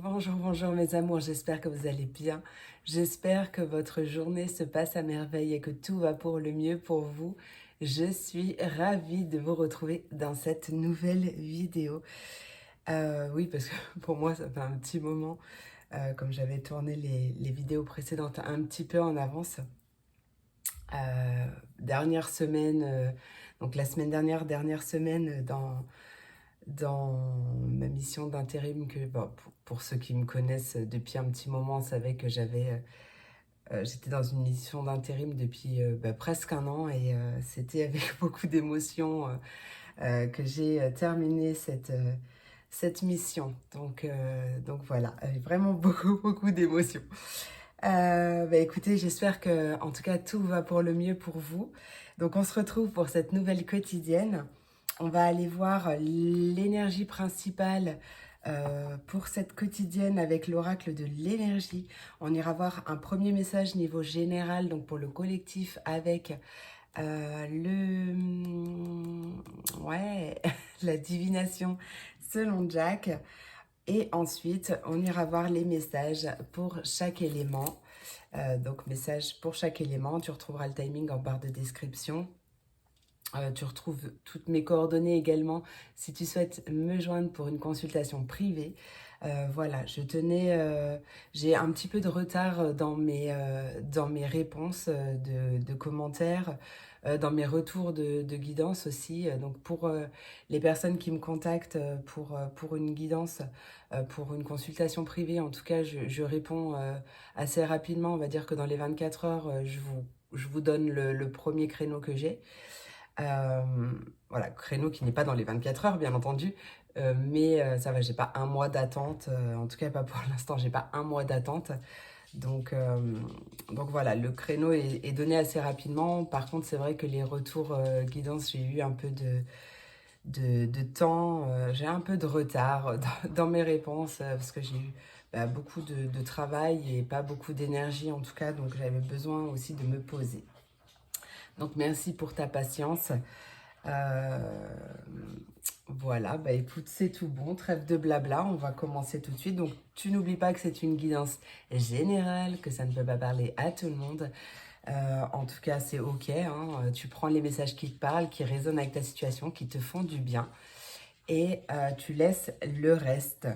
Bonjour, bonjour mes amours, j'espère que vous allez bien. J'espère que votre journée se passe à merveille et que tout va pour le mieux pour vous. Je suis ravie de vous retrouver dans cette nouvelle vidéo. Oui, parce que pour moi, ça fait un petit moment, comme j'avais tourné les vidéos précédentes un petit peu en avance. Dernière semaine, donc la semaine dernière semaine dans ma mission d'intérim que bon, pour ceux qui me connaissent depuis un petit moment, savaient que j'étais dans une mission d'intérim depuis presque un an et c'était avec beaucoup d'émotion que j'ai terminé cette mission. Donc voilà, avec vraiment beaucoup d'émotions. Écoutez, j'espère que en tout cas tout va pour le mieux pour vous. Donc on se retrouve pour cette nouvelle quotidienne. On va aller voir l'énergie principale pour cette quotidienne avec l'oracle de l'énergie. On ira voir un premier message niveau général, donc pour le collectif avec ouais, la divination selon Jack. Et ensuite, on ira voir les messages pour chaque élément. Donc, message pour chaque élément. Tu retrouveras le timing en barre de description. Tu retrouves toutes mes coordonnées également si tu souhaites me joindre pour une consultation privée. Voilà, j'ai un petit peu de retard dans mes réponses de commentaires, dans mes retours de guidance aussi. Donc pour les personnes qui me contactent pour une guidance, pour une consultation privée, en tout cas, je réponds assez rapidement. On va dire que dans les 24 heures, je vous donne le premier créneau que j'ai. Euh, voilà, créneau qui n'est pas dans les 24 heures, bien entendu. Mais ça va, j'ai pas un mois d'attente. En tout cas, pas pour l'instant, j'ai pas un mois d'attente. Donc, euh, donc voilà, le créneau est donné assez rapidement. Par contre, c'est vrai que les retours guidance, j'ai eu un peu de temps. J'ai un peu de retard dans mes réponses parce que j'ai eu beaucoup de travail et pas beaucoup d'énergie en tout cas. Donc, j'avais besoin aussi de me poser. Donc, merci pour ta patience. Euh, voilà, bah écoute, c'est tout bon, trêve de blabla, on va commencer tout de suite. Donc, tu n'oublies pas que c'est une guidance générale, que ça ne peut pas parler à tout le monde. En tout cas, c'est ok, hein. Tu prends les messages qui te parlent, qui résonnent avec ta situation, qui te font du bien, et tu laisses le reste.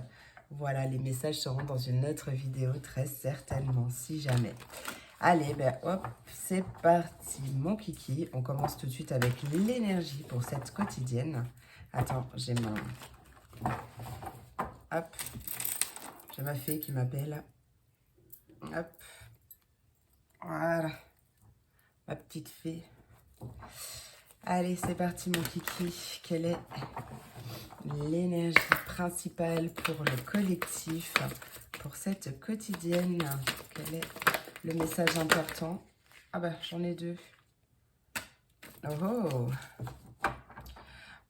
Voilà, les messages seront dans une autre vidéo, très certainement, si jamais. Allez, ben hop, c'est parti, mon kiki. On commence tout de suite avec l'énergie pour cette quotidienne. Attends, Hop, j'ai ma fée qui m'appelle. Hop, voilà, ma petite fée. Allez, c'est parti, mon kiki. Quelle est l'énergie principale pour le collectif, pour cette quotidienne? Quel est le message important? Ah bah, j'en ai deux. Oh!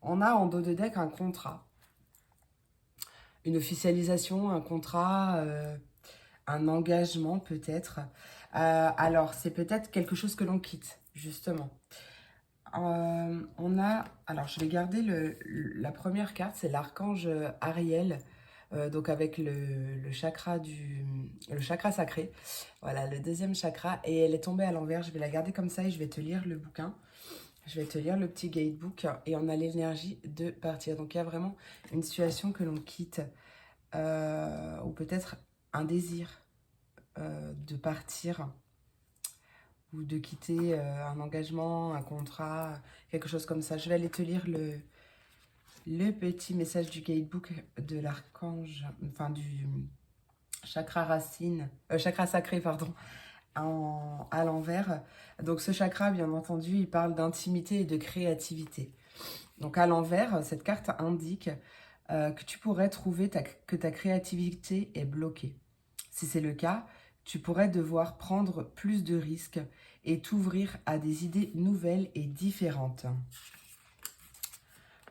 On a en dos de deck un contrat. Une officialisation, un contrat, un engagement peut-être. Alors, c'est peut-être quelque chose que l'on quitte, justement. Alors je vais garder la première carte, c'est l'archange Ariel, donc avec le chakra sacré. Voilà, le deuxième chakra, et elle est tombée à l'envers. Je vais la garder comme ça et je vais te lire le bouquin. Je vais te lire le petit guidebook et on a l'énergie de partir. Donc il y a vraiment une situation que l'on quitte, ou peut-être un désir de partir ou de quitter un engagement, un contrat, quelque chose comme ça. Je vais aller te lire le petit message du guidebook de l'archange, enfin du chakra racine, chakra sacré, pardon, à l'envers. Donc ce chakra, bien entendu, il parle d'intimité et de créativité. Donc à l'envers, cette carte indique que tu pourrais trouver que ta créativité est bloquée. Si c'est le cas, tu pourrais devoir prendre plus de risques et t'ouvrir à des idées nouvelles et différentes.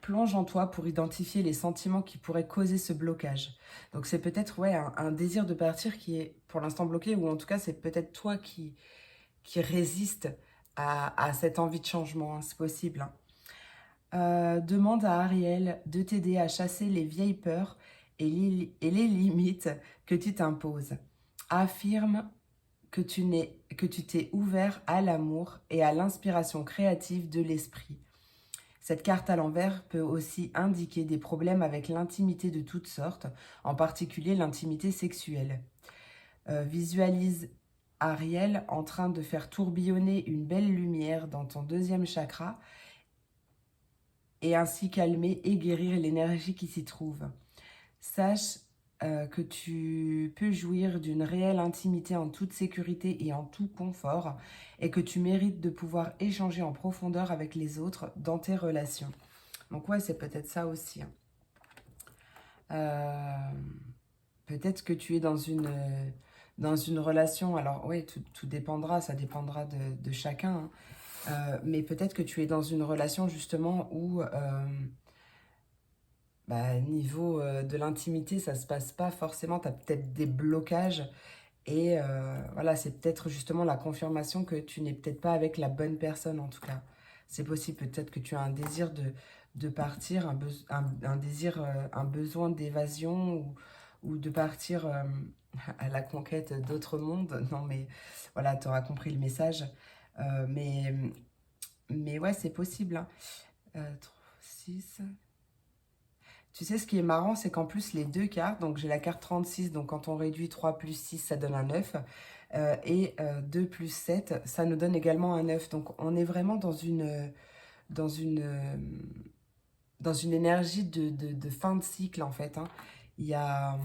Plonge en toi pour identifier les sentiments qui pourraient causer ce blocage. Donc c'est peut-être un désir de partir qui est pour l'instant bloqué, ou en tout cas c'est peut-être toi qui résiste à cette envie de changement, hein, c'est possible. Demande à Ariel de t'aider à chasser les vieilles peurs et les limites que tu t'imposes. Affirme que tu t'es ouvert à l'amour et à l'inspiration créative de l'esprit. Cette carte à l'envers peut aussi indiquer des problèmes avec l'intimité de toutes sortes, en particulier l'intimité sexuelle. Visualise Ariel en train de faire tourbillonner une belle lumière dans ton deuxième chakra et ainsi calmer et guérir l'énergie qui s'y trouve. Sache que tu peux jouir d'une réelle intimité en toute sécurité et en tout confort et que tu mérites de pouvoir échanger en profondeur avec les autres dans tes relations. Donc ouais, c'est peut-être ça aussi. Peut-être que tu es dans une relation, alors oui, tout dépendra, ça dépendra de chacun, hein. Mais peut-être que tu es dans une relation justement où niveau de l'intimité, ça se passe pas forcément, tu as peut-être des blocages et voilà, c'est peut-être justement la confirmation que tu n'es peut-être pas avec la bonne personne en tout cas. C'est possible, peut-être que tu as un désir de partir, un désir, un besoin d'évasion ou de partir à la conquête d'autres mondes. Non mais voilà, tu auras compris le message. Euh, mais, mais ouais, c'est possible, hein. 6. Tu sais, ce qui est marrant, c'est qu'en plus, les deux cartes, donc j'ai la carte 36, donc quand on réduit 3 plus 6, ça donne un 9, et 2 plus 7, ça nous donne également un 9. Donc on est vraiment dans une, euh, dans une énergie de fin de cycle, en fait, hein. Il y a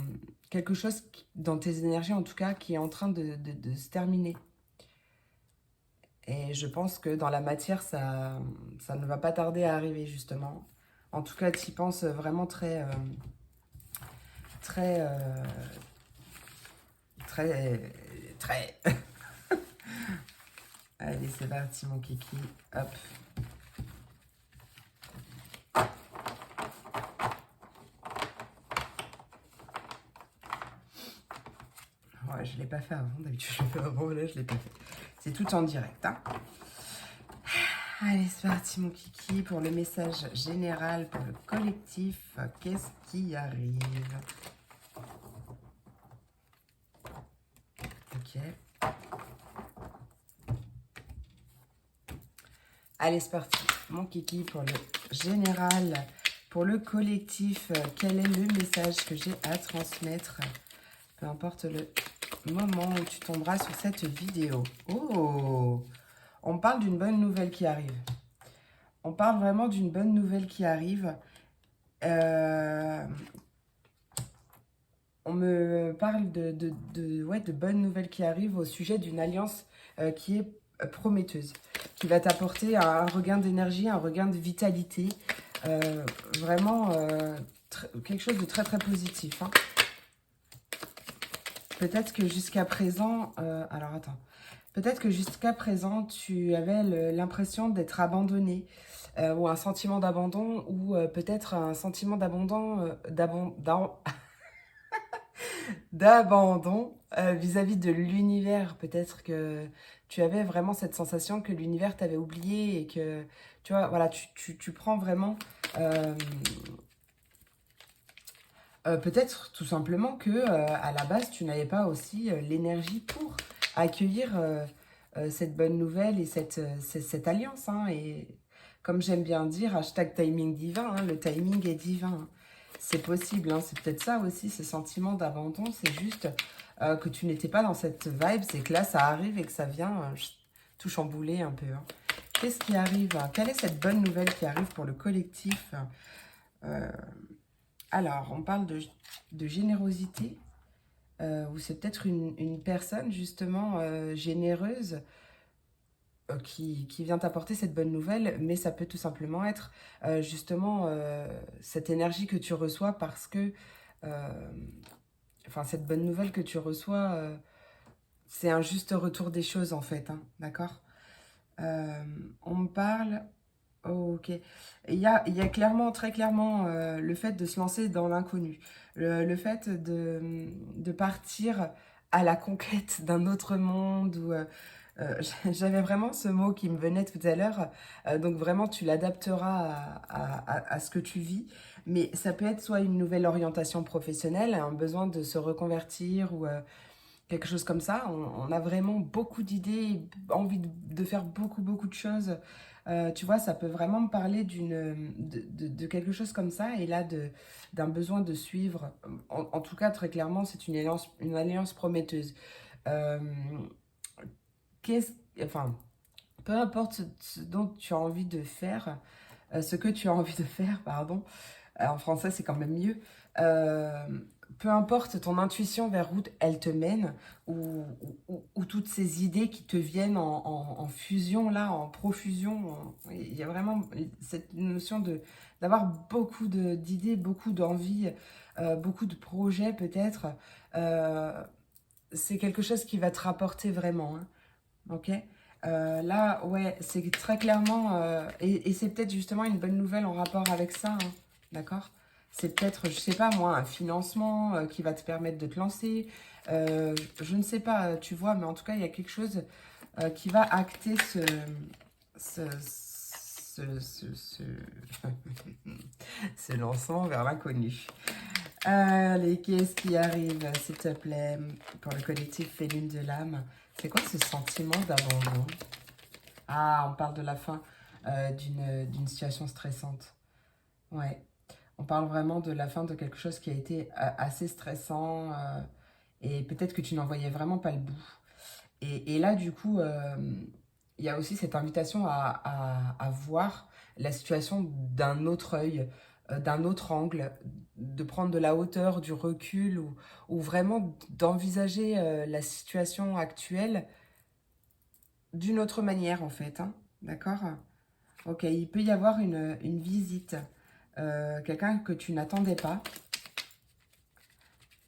quelque chose dans tes énergies, en tout cas, qui est en train de se terminer. Et je pense que dans la matière, ça ne va pas tarder à arriver, justement. En tout cas, tu y penses vraiment très, très. Allez, c'est parti, mon kiki. Hop. Ouais, je ne l'ai pas fait avant. D'habitude, je le fais avant. Là, je ne l'ai pas fait. C'est tout en direct, hein. Allez, c'est parti, mon kiki, pour le message général, pour le collectif. Qu'est-ce qui arrive? Ok. Allez, c'est parti, mon kiki, pour le général, pour le collectif. Quel est le message que j'ai à transmettre? Peu importe le moment où tu tomberas sur cette vidéo. Oh! On parle d'une bonne nouvelle qui arrive. On parle vraiment d'une bonne nouvelle qui arrive. On me parle de bonnes nouvelles qui arrivent au sujet d'une alliance qui est prometteuse, qui va t'apporter un regain d'énergie, un regain de vitalité, vraiment quelque chose de très très positif, hein. Peut-être que jusqu'à présent, alors attends, peut-être que jusqu'à présent tu avais l'impression d'être abandonné, ou un sentiment d'abandon, ou peut-être un sentiment d'abandon vis-à-vis de l'univers. Peut-être que tu avais vraiment cette sensation que l'univers t'avait oublié et que, tu vois, voilà, tu prends vraiment... peut-être tout simplement que à la base, tu n'avais pas aussi l'énergie pour accueillir cette bonne nouvelle et cette alliance, hein. Et comme j'aime bien dire, hashtag timing divin, hein, le timing est divin, hein. C'est possible, hein, c'est peut-être ça aussi, ce sentiment d'abandon, c'est juste que tu n'étais pas dans cette vibe, c'est que là, ça arrive et que ça vient tout chambouler un peu, hein. Qu'est-ce qui arrive? Quelle est cette bonne nouvelle qui arrive pour le collectif? Alors, on parle de générosité, ou c'est peut-être une personne justement généreuse qui vient t'apporter cette bonne nouvelle, mais ça peut tout simplement être justement cette énergie que tu reçois parce que, enfin cette bonne nouvelle que tu reçois, c'est un juste retour des choses en fait, hein, d'accord? On me parle... Oh, ok. Il y a clairement, très clairement, le fait de se lancer dans l'inconnu. Le fait de partir à la conquête d'un autre monde ou J'avais vraiment ce mot qui me venait tout à l'heure. Donc vraiment, tu l'adapteras à ce que tu vis. Mais ça peut être soit une nouvelle orientation professionnelle, un besoin de se reconvertir ou quelque chose comme ça. On a vraiment beaucoup d'idées, envie de faire beaucoup de choses. Tu vois, ça peut vraiment me parler de quelque chose comme ça. Et là, d'un besoin de suivre. En tout cas, très clairement, c'est une alliance prometteuse. Euh, qu'est-ce, enfin, peu importe ce dont tu as envie de faire, ce que tu as envie de faire, pardon, en français c'est quand même mieux, euh, peu importe ton intuition vers où elle te mène, ou toutes ces idées qui te viennent en fusion, là, en profusion, il y a vraiment cette notion d'avoir beaucoup d'idées, beaucoup d'envies, beaucoup de projets peut-être, euh, c'est quelque chose qui va te rapporter vraiment, hein. Ok. Là, ouais, c'est très clairement, et c'est peut-être justement une bonne nouvelle en rapport avec ça, hein, d'accord? C'est peut-être, je sais pas moi, un financement qui va te permettre de te lancer. Je ne sais pas, tu vois, mais en tout cas, il y a quelque chose qui va acter ce, ce, ce lancement vers l'inconnu. Allez, qu'est-ce qui arrive, s'il te plaît, pour le collectif Féline de l'âme? C'est quoi ce sentiment d'abandon? Ah, on parle de la fin d'une situation stressante. Ouais, on parle vraiment de la fin de quelque chose qui a été assez stressant et peut-être que tu n'en voyais vraiment pas le bout. Et là, du coup, il y a aussi cette invitation à voir la situation d'un autre œil, d'un autre angle, de prendre de la hauteur, du recul ou vraiment d'envisager la situation actuelle d'une autre manière, en fait, hein. D'accord? Ok, il peut y avoir une visite, quelqu'un que tu n'attendais pas.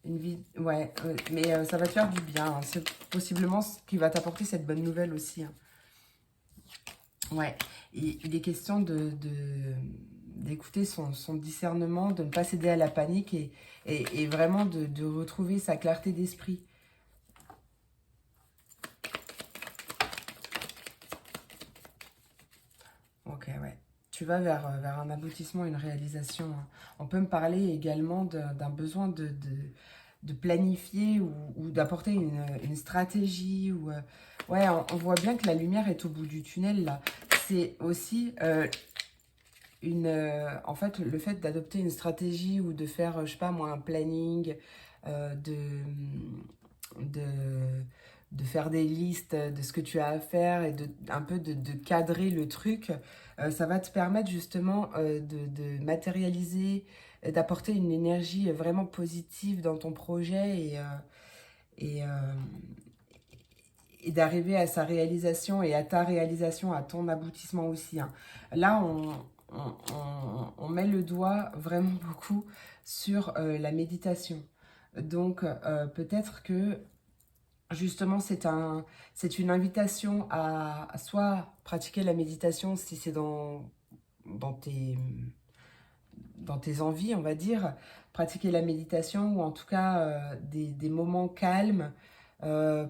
Ouais, mais ça va te faire du bien, hein. C'est possiblement ce qui va t'apporter cette bonne nouvelle aussi, hein. Ouais, il est question d'écouter son discernement, de ne pas céder à la panique et vraiment de retrouver sa clarté d'esprit. Ok, ouais. Tu vas vers un aboutissement, une réalisation, hein. On peut me parler également d'un besoin de planifier ou d'apporter une stratégie. Ouais, on voit bien que la lumière est au bout du tunnel, là. C'est aussi en fait, le fait d'adopter une stratégie ou de faire, je sais pas moi, un planning, euh, de, de, de faire des listes de ce que tu as à faire et un peu de cadrer le truc, ça va te permettre justement de matérialiser, d'apporter une énergie vraiment positive dans ton projet et, euh, et d'arriver à sa réalisation et à ta réalisation, à ton aboutissement aussi, hein. Là, on met le doigt vraiment beaucoup sur la méditation. Donc, peut-être que justement, c'est une invitation à soit pratiquer la méditation si c'est dans dans tes envies, on va dire, pratiquer la méditation ou en tout cas des moments calmes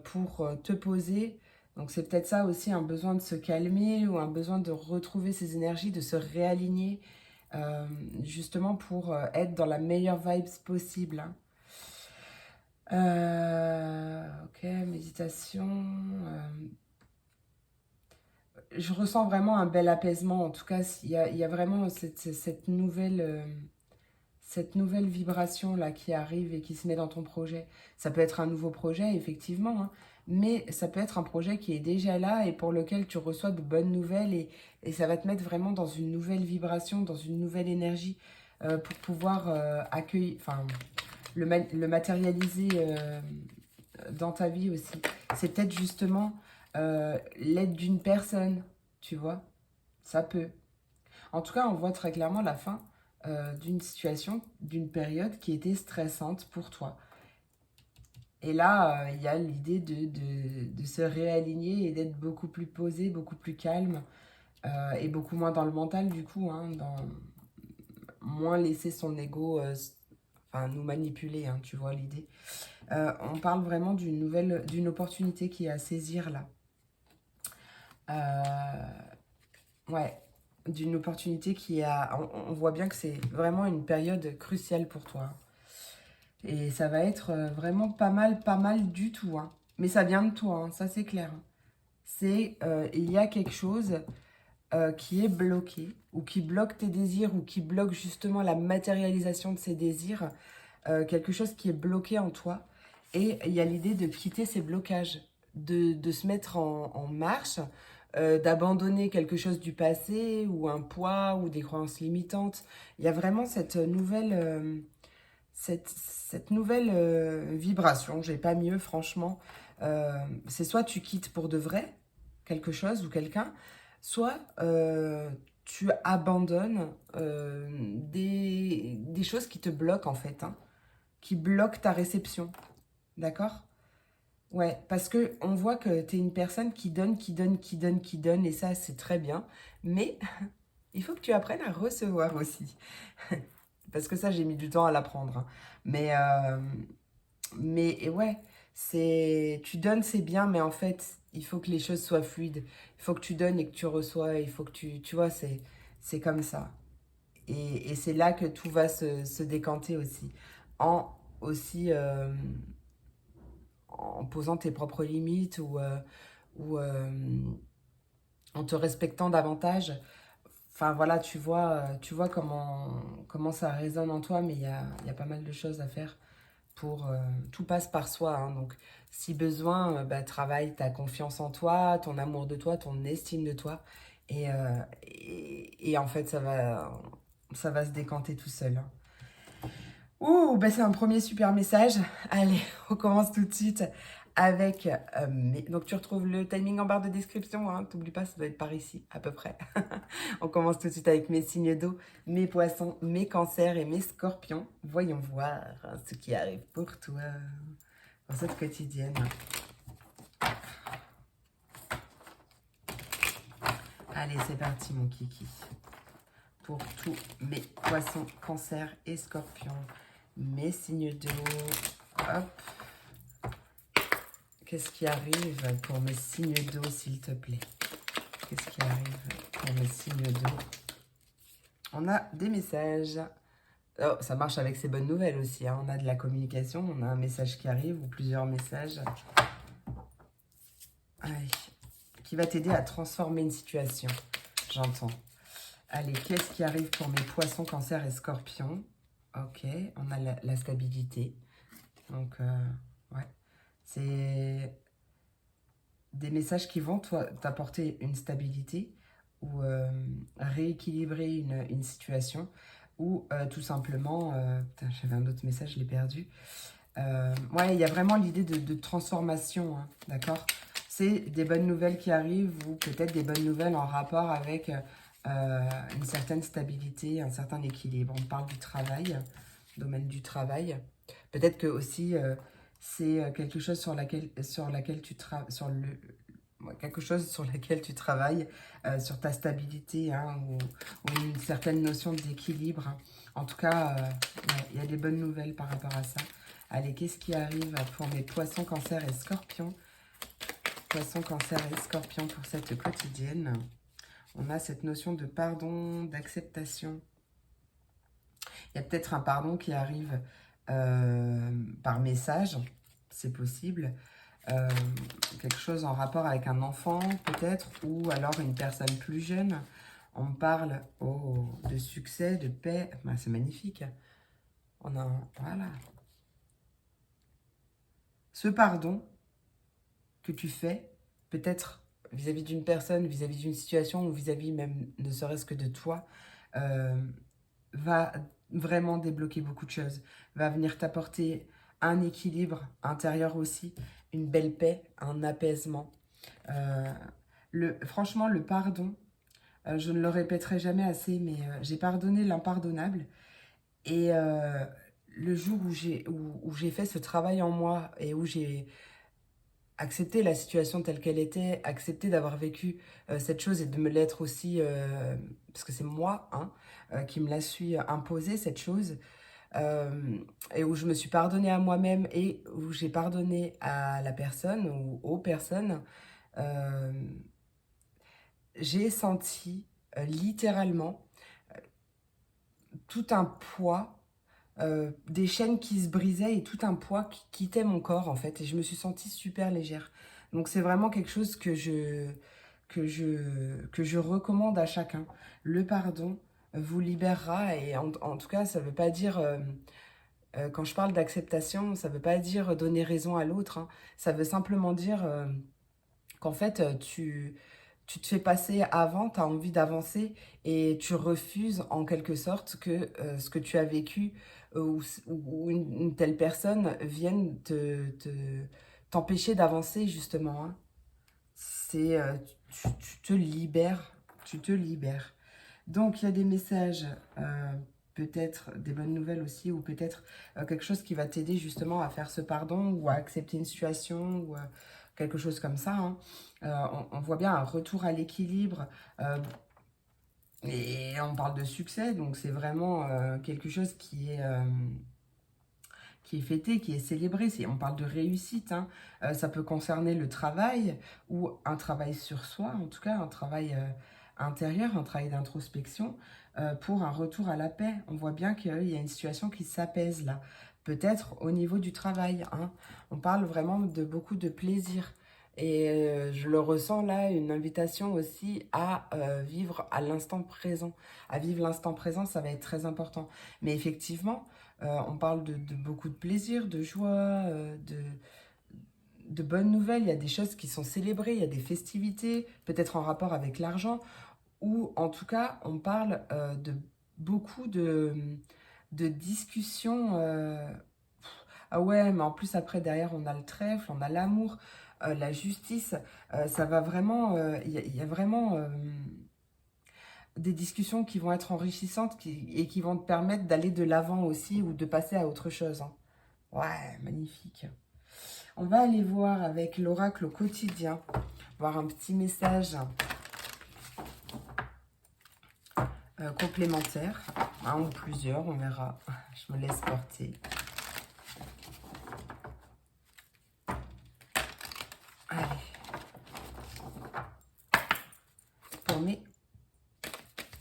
pour te poser. Donc c'est peut-être ça aussi, un besoin de se calmer ou un besoin de retrouver ses énergies, de se réaligner, justement pour être dans la meilleure vibes possible, hein. Ok, méditation. Je ressens vraiment un bel apaisement. En tout cas, il y a vraiment cette nouvelle vibration là qui arrive et qui se met dans ton projet. Ça peut être un nouveau projet, effectivement, hein, mais ça peut être un projet qui est déjà là et pour lequel tu reçois de bonnes nouvelles et ça va te mettre vraiment dans une nouvelle vibration, dans une nouvelle énergie pour pouvoir accueillir, enfin, le matérialiser dans ta vie aussi. C'est peut-être justement l'aide d'une personne, tu vois, ça peut. En tout cas, on voit très clairement la fin d'une situation, d'une période qui était stressante pour toi. Et là, il y a l'idée de se réaligner et d'être beaucoup plus posé, beaucoup plus calme et beaucoup moins dans le mental du coup, hein, moins laisser son ego enfin, nous manipuler, hein, tu vois l'idée. On parle vraiment d'une opportunité qui est à saisir là. Ouais, d'une opportunité qui a... On voit bien que c'est vraiment une période cruciale pour toi. Et ça va être vraiment pas mal du tout, hein. Mais ça vient de toi, hein, ça c'est clair. C'est, il y a quelque chose qui est bloqué, ou qui bloque tes désirs, ou qui bloque justement la matérialisation de ces désirs, quelque chose qui est bloqué en toi. Et il y a l'idée de quitter ces blocages, de se mettre en marche, d'abandonner quelque chose du passé, ou un poids, ou des croyances limitantes. Il y a vraiment cette nouvelle vibration, j'ai pas mieux franchement. C'est soit tu quittes pour de vrai quelque chose ou quelqu'un, soit tu abandonnes des choses qui te bloquent en fait, hein, qui bloquent ta réception, d'accord? Ouais, parce que on voit que tu es une personne qui donne, qui donne, qui donne, qui donne, et ça c'est très bien, mais il faut que tu apprennes à recevoir aussi. Parce que ça, j'ai mis du temps à l'apprendre, hein. Mais, et ouais, c'est, tu donnes, c'est bien, mais en fait, il faut que les choses soient fluides. Il faut que tu donnes et que tu reçois. Il faut que tu vois, c'est comme ça. Et c'est là que tout va se décanter aussi. En aussi en posant tes propres limites ou en te respectant davantage. Enfin voilà, tu vois comment ça résonne en toi, mais il y a pas mal de choses à faire pour... tout passe par soi, hein. Donc si besoin, bah, travaille ta confiance en toi, ton amour de toi, ton estime de toi. Et en fait, ça va se décanter tout seul, hein. Ouh, bah c'est un premier super message. Allez, on commence tout de suite avec... donc tu retrouves le timing en barre de description, hein. T'oublies pas, ça doit être par ici, à peu près. On commence tout de suite avec mes signes d'eau, mes poissons, mes cancers et mes scorpions. Voyons voir ce qui arrive pour toi dans cette quotidienne. Allez, c'est parti mon kiki. Pour tous mes poissons, cancers et scorpions, mes signes d'eau. Hop. Qu'est-ce qui arrive pour mes signes d'eau, s'il te plaît? Qu'est-ce qui arrive pour mes signes d'eau? On a des messages. Oh, ça marche avec ces bonnes nouvelles aussi, hein. On a de la communication, on a un message qui arrive ou plusieurs messages. Allez, qui va t'aider à transformer une situation. J'entends. Allez, qu'est-ce qui arrive pour mes poissons, cancers et scorpions? Ok, on a la stabilité. Donc, ouais. C'est des messages qui vont t'apporter une stabilité ou rééquilibrer une situation ou tout simplement... putain, j'avais un autre message, je l'ai perdu. Ouais, il y a vraiment l'idée de transformation, hein, d'accord? C'est des bonnes nouvelles qui arrivent ou peut-être des bonnes nouvelles en rapport avec une certaine stabilité, un certain équilibre. On parle du travail, domaine du travail. Peut-être que aussi c'est quelque chose sur laquelle tu travailles, quelque chose sur laquelle tu travailles, sur ta stabilité, hein, ou une certaine notion d'équilibre, hein. En tout cas, ouais, il y a des bonnes nouvelles par rapport à ça. Allez, qu'est-ce qui arrive pour mes poissons, cancers et scorpions? Poissons, cancers et scorpions pour cette quotidienne. On a cette notion de pardon, d'acceptation. Il y a peut-être un pardon qui arrive par message, c'est possible. Quelque chose en rapport avec un enfant peut-être, ou alors une personne plus jeune. On parle de succès, de paix. Ben, c'est magnifique. On a, voilà. Ce pardon que tu fais, peut-être vis-à-vis d'une personne, vis-à-vis d'une situation, ou vis-à-vis même ne serait-ce que de toi, va vraiment débloquer beaucoup de choses, va venir t'apporter un équilibre intérieur aussi, une belle paix, un apaisement. Franchement, le pardon, je ne le répéterai jamais assez, mais j'ai pardonné l'impardonnable. Et le jour où j'ai fait ce travail en moi et où j'ai accepter la situation telle qu'elle était, accepter d'avoir vécu cette chose et de me l'être aussi, parce que c'est moi, hein, qui me la suis imposée, cette chose, et où je me suis pardonnée à moi-même et où j'ai pardonné à la personne ou aux personnes, euh, j'ai senti littéralement tout un poids, des chaînes qui se brisaient et tout un poids qui quittait mon corps en fait. Et je me suis sentie super légère. Donc c'est vraiment quelque chose que je recommande à chacun. Le pardon vous libérera et en tout cas ça ne veut pas dire... quand je parle d'acceptation, ça ne veut pas dire donner raison à l'autre, hein. Ça veut simplement dire qu'en fait, tu te fais passer avant, tu as envie d'avancer et tu refuses en quelque sorte que ce que tu as vécu ou une telle personne vienne t'empêcher d'avancer justement, hein. C'est, tu te libères, tu te libères. Donc, il y a des messages, peut-être des bonnes nouvelles aussi, ou peut-être quelque chose qui va t'aider justement à faire ce pardon ou à accepter une situation ou quelque chose comme ça, hein. On voit bien un retour à l'équilibre et on parle de succès, donc c'est vraiment quelque chose qui est fêté, qui est célébré. On parle de réussite, hein. Ça peut concerner le travail ou un travail sur soi, en tout cas un travail intérieur, un travail d'introspection pour un retour à la paix. On voit bien qu'il y a une situation qui s'apaise là. Peut-être au niveau du travail, hein. On parle vraiment de beaucoup de plaisir. Et je le ressens là, une invitation aussi à vivre à l'instant présent. À vivre l'instant présent, ça va être très important. Mais effectivement, on parle de beaucoup de plaisir, de joie, de bonnes nouvelles. Il y a des choses qui sont célébrées, il y a des festivités, peut-être en rapport avec l'argent, ou en tout cas, on parle de beaucoup de discussions. Ah ouais, mais en plus, après, derrière, on a le trèfle, on a l'amour, la justice. Ça va vraiment. Il y a vraiment des discussions qui vont être enrichissantes et qui vont te permettre d'aller de l'avant aussi ou de passer à autre chose, hein. Ouais, magnifique. On va aller voir avec l'oracle au quotidien, voir un petit message complémentaire, un ou plusieurs, on verra. Je me laisse porter. Allez. Pour mes...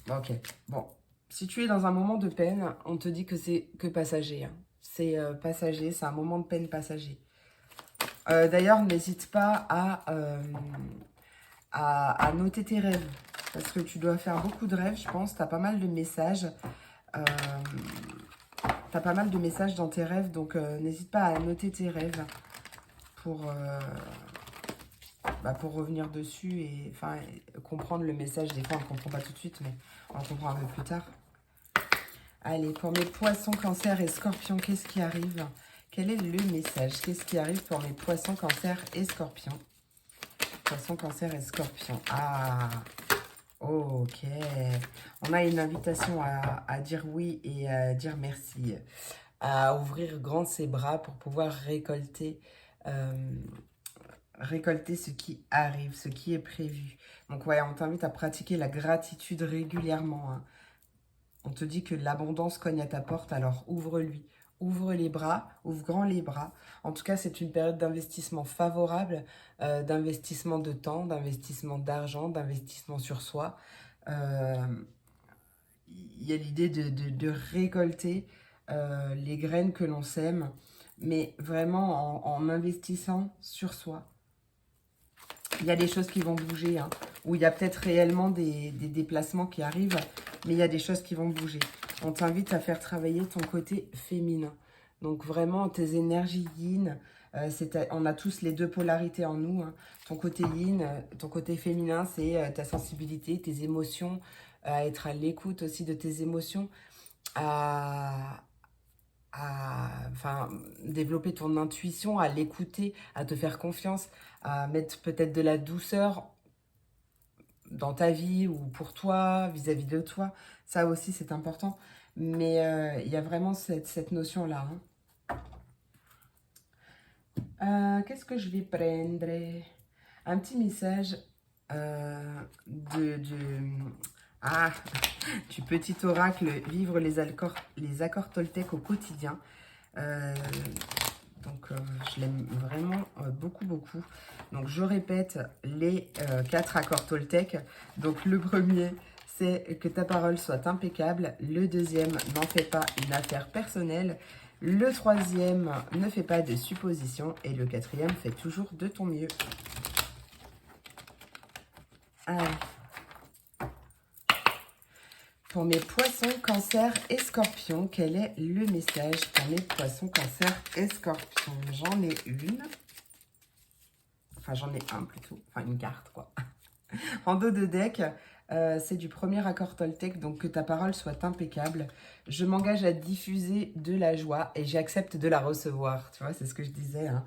Ok, bon. Si tu es dans un moment de peine, on te dit que c'est que passager, hein. C'est passager, c'est un moment de peine passager. D'ailleurs, n'hésite pas à noter tes rêves. Parce que tu dois faire beaucoup de rêves, je pense. Tu as pas mal de messages. Tu as pas mal de messages dans tes rêves. Donc, n'hésite pas à noter tes rêves pour revenir dessus et comprendre le message. Des fois, on ne comprend pas tout de suite, mais on le comprend un peu plus tard. Allez, pour mes poissons, cancer et scorpions, qu'est-ce qui arrive? Quel est le message? Qu'est-ce qui arrive pour mes poissons, cancer et scorpions? Poissons, cancer et scorpions. Ah, ok. On a une invitation à dire oui et à dire merci. À ouvrir grand ses bras pour pouvoir récolter ce qui arrive, ce qui est prévu. Donc ouais, on t'invite à pratiquer la gratitude régulièrement, hein. On te dit que l'abondance cogne à ta porte, alors ouvre-lui. Ouvre les bras, ouvre grand les bras. En tout cas, c'est une période d'investissement favorable, d'investissement de temps, d'investissement d'argent, d'investissement sur soi. Il y a l'idée de récolter les graines que l'on sème, mais vraiment en investissant sur soi. Il y a des choses qui vont bouger, hein, où il y a peut-être réellement des déplacements qui arrivent, mais il y a des choses qui vont bouger. On t'invite à faire travailler ton côté féminin. Donc vraiment, tes énergies yin, on a tous les deux polarités en nous, hein. Ton côté yin, ton côté féminin, c'est ta sensibilité, tes émotions, à être à l'écoute aussi de tes émotions, enfin, développer ton intuition, à l'écouter, à te faire confiance, à mettre peut-être de la douceur dans ta vie ou pour toi, vis-à-vis de toi. Ça aussi, c'est important. Mais il y a vraiment cette notion-là, hein. Qu'est-ce que je vais prendre? Un petit message ah, du petit oracle, vivre les accords Toltec au quotidien. Donc, je l'aime vraiment beaucoup. beaucoup, beaucoup. Donc, je répète les 4 accords Toltec. Donc, le premier, c'est que ta parole soit impeccable. Le deuxième, n'en fais pas une affaire personnelle. Le troisième, ne fais pas de suppositions. Et le quatrième, fais toujours de ton mieux. Allez. Pour mes poissons, cancer et scorpions, quel est le message pour mes poissons, cancer et scorpions? J'en ai une. Enfin, j'en ai un plutôt. Enfin, une carte, quoi. En dos de deck, c'est du premier accord Toltec, donc que ta parole soit impeccable. Je m'engage à diffuser de la joie et j'accepte de la recevoir. Tu vois, c'est ce que je disais, hein.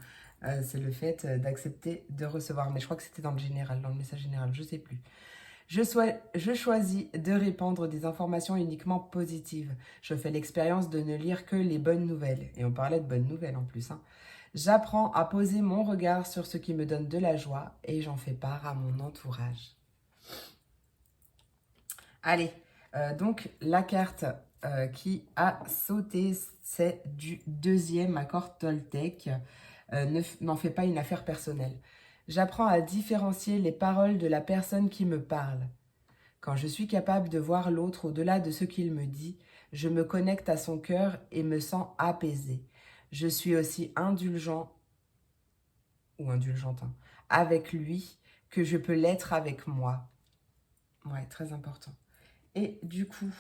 C'est le fait d'accepter de recevoir. Mais je crois que c'était dans le général, dans le message général, je ne sais plus. Je choisis de répandre des informations uniquement positives. Je fais l'expérience de ne lire que les bonnes nouvelles. Et on parlait de bonnes nouvelles en plus, hein. J'apprends à poser mon regard sur ce qui me donne de la joie et j'en fais part à mon entourage. Allez, donc la carte qui a sauté, c'est du deuxième accord Toltec. N'en fais pas une affaire personnelle. J'apprends à différencier les paroles de la personne qui me parle. Quand je suis capable de voir l'autre au-delà de ce qu'il me dit, je me connecte à son cœur et me sens apaisé. Je suis aussi indulgent ou indulgente avec lui que je peux l'être avec moi. Ouais, très important. Et du coup,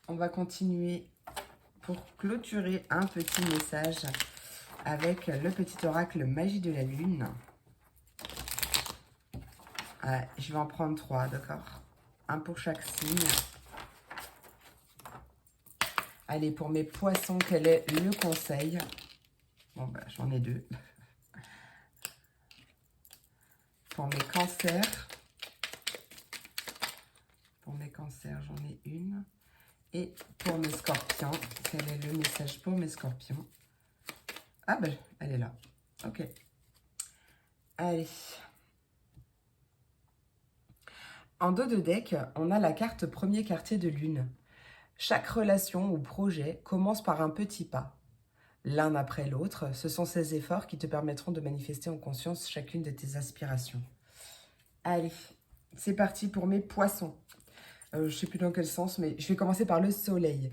on va continuer pour clôturer un petit message avec le petit oracle Magie de la Lune. Je vais en prendre 3, d'accord? Un pour chaque signe. Allez, pour mes poissons, quel est le conseil? Bon, bah, j'en ai 2. Pour mes cancers, j'en ai une. Et pour mes scorpions, quel est le message pour mes scorpions? Ah, ben, elle est là. Ok. Allez. En dos de deck, on a la carte premier quartier de lune. Chaque relation ou projet commence par un petit pas. L'un après l'autre, ce sont ces efforts qui te permettront de manifester en conscience chacune de tes aspirations. Allez, c'est parti pour mes poissons. Je ne sais plus dans quel sens, mais je vais commencer par le soleil.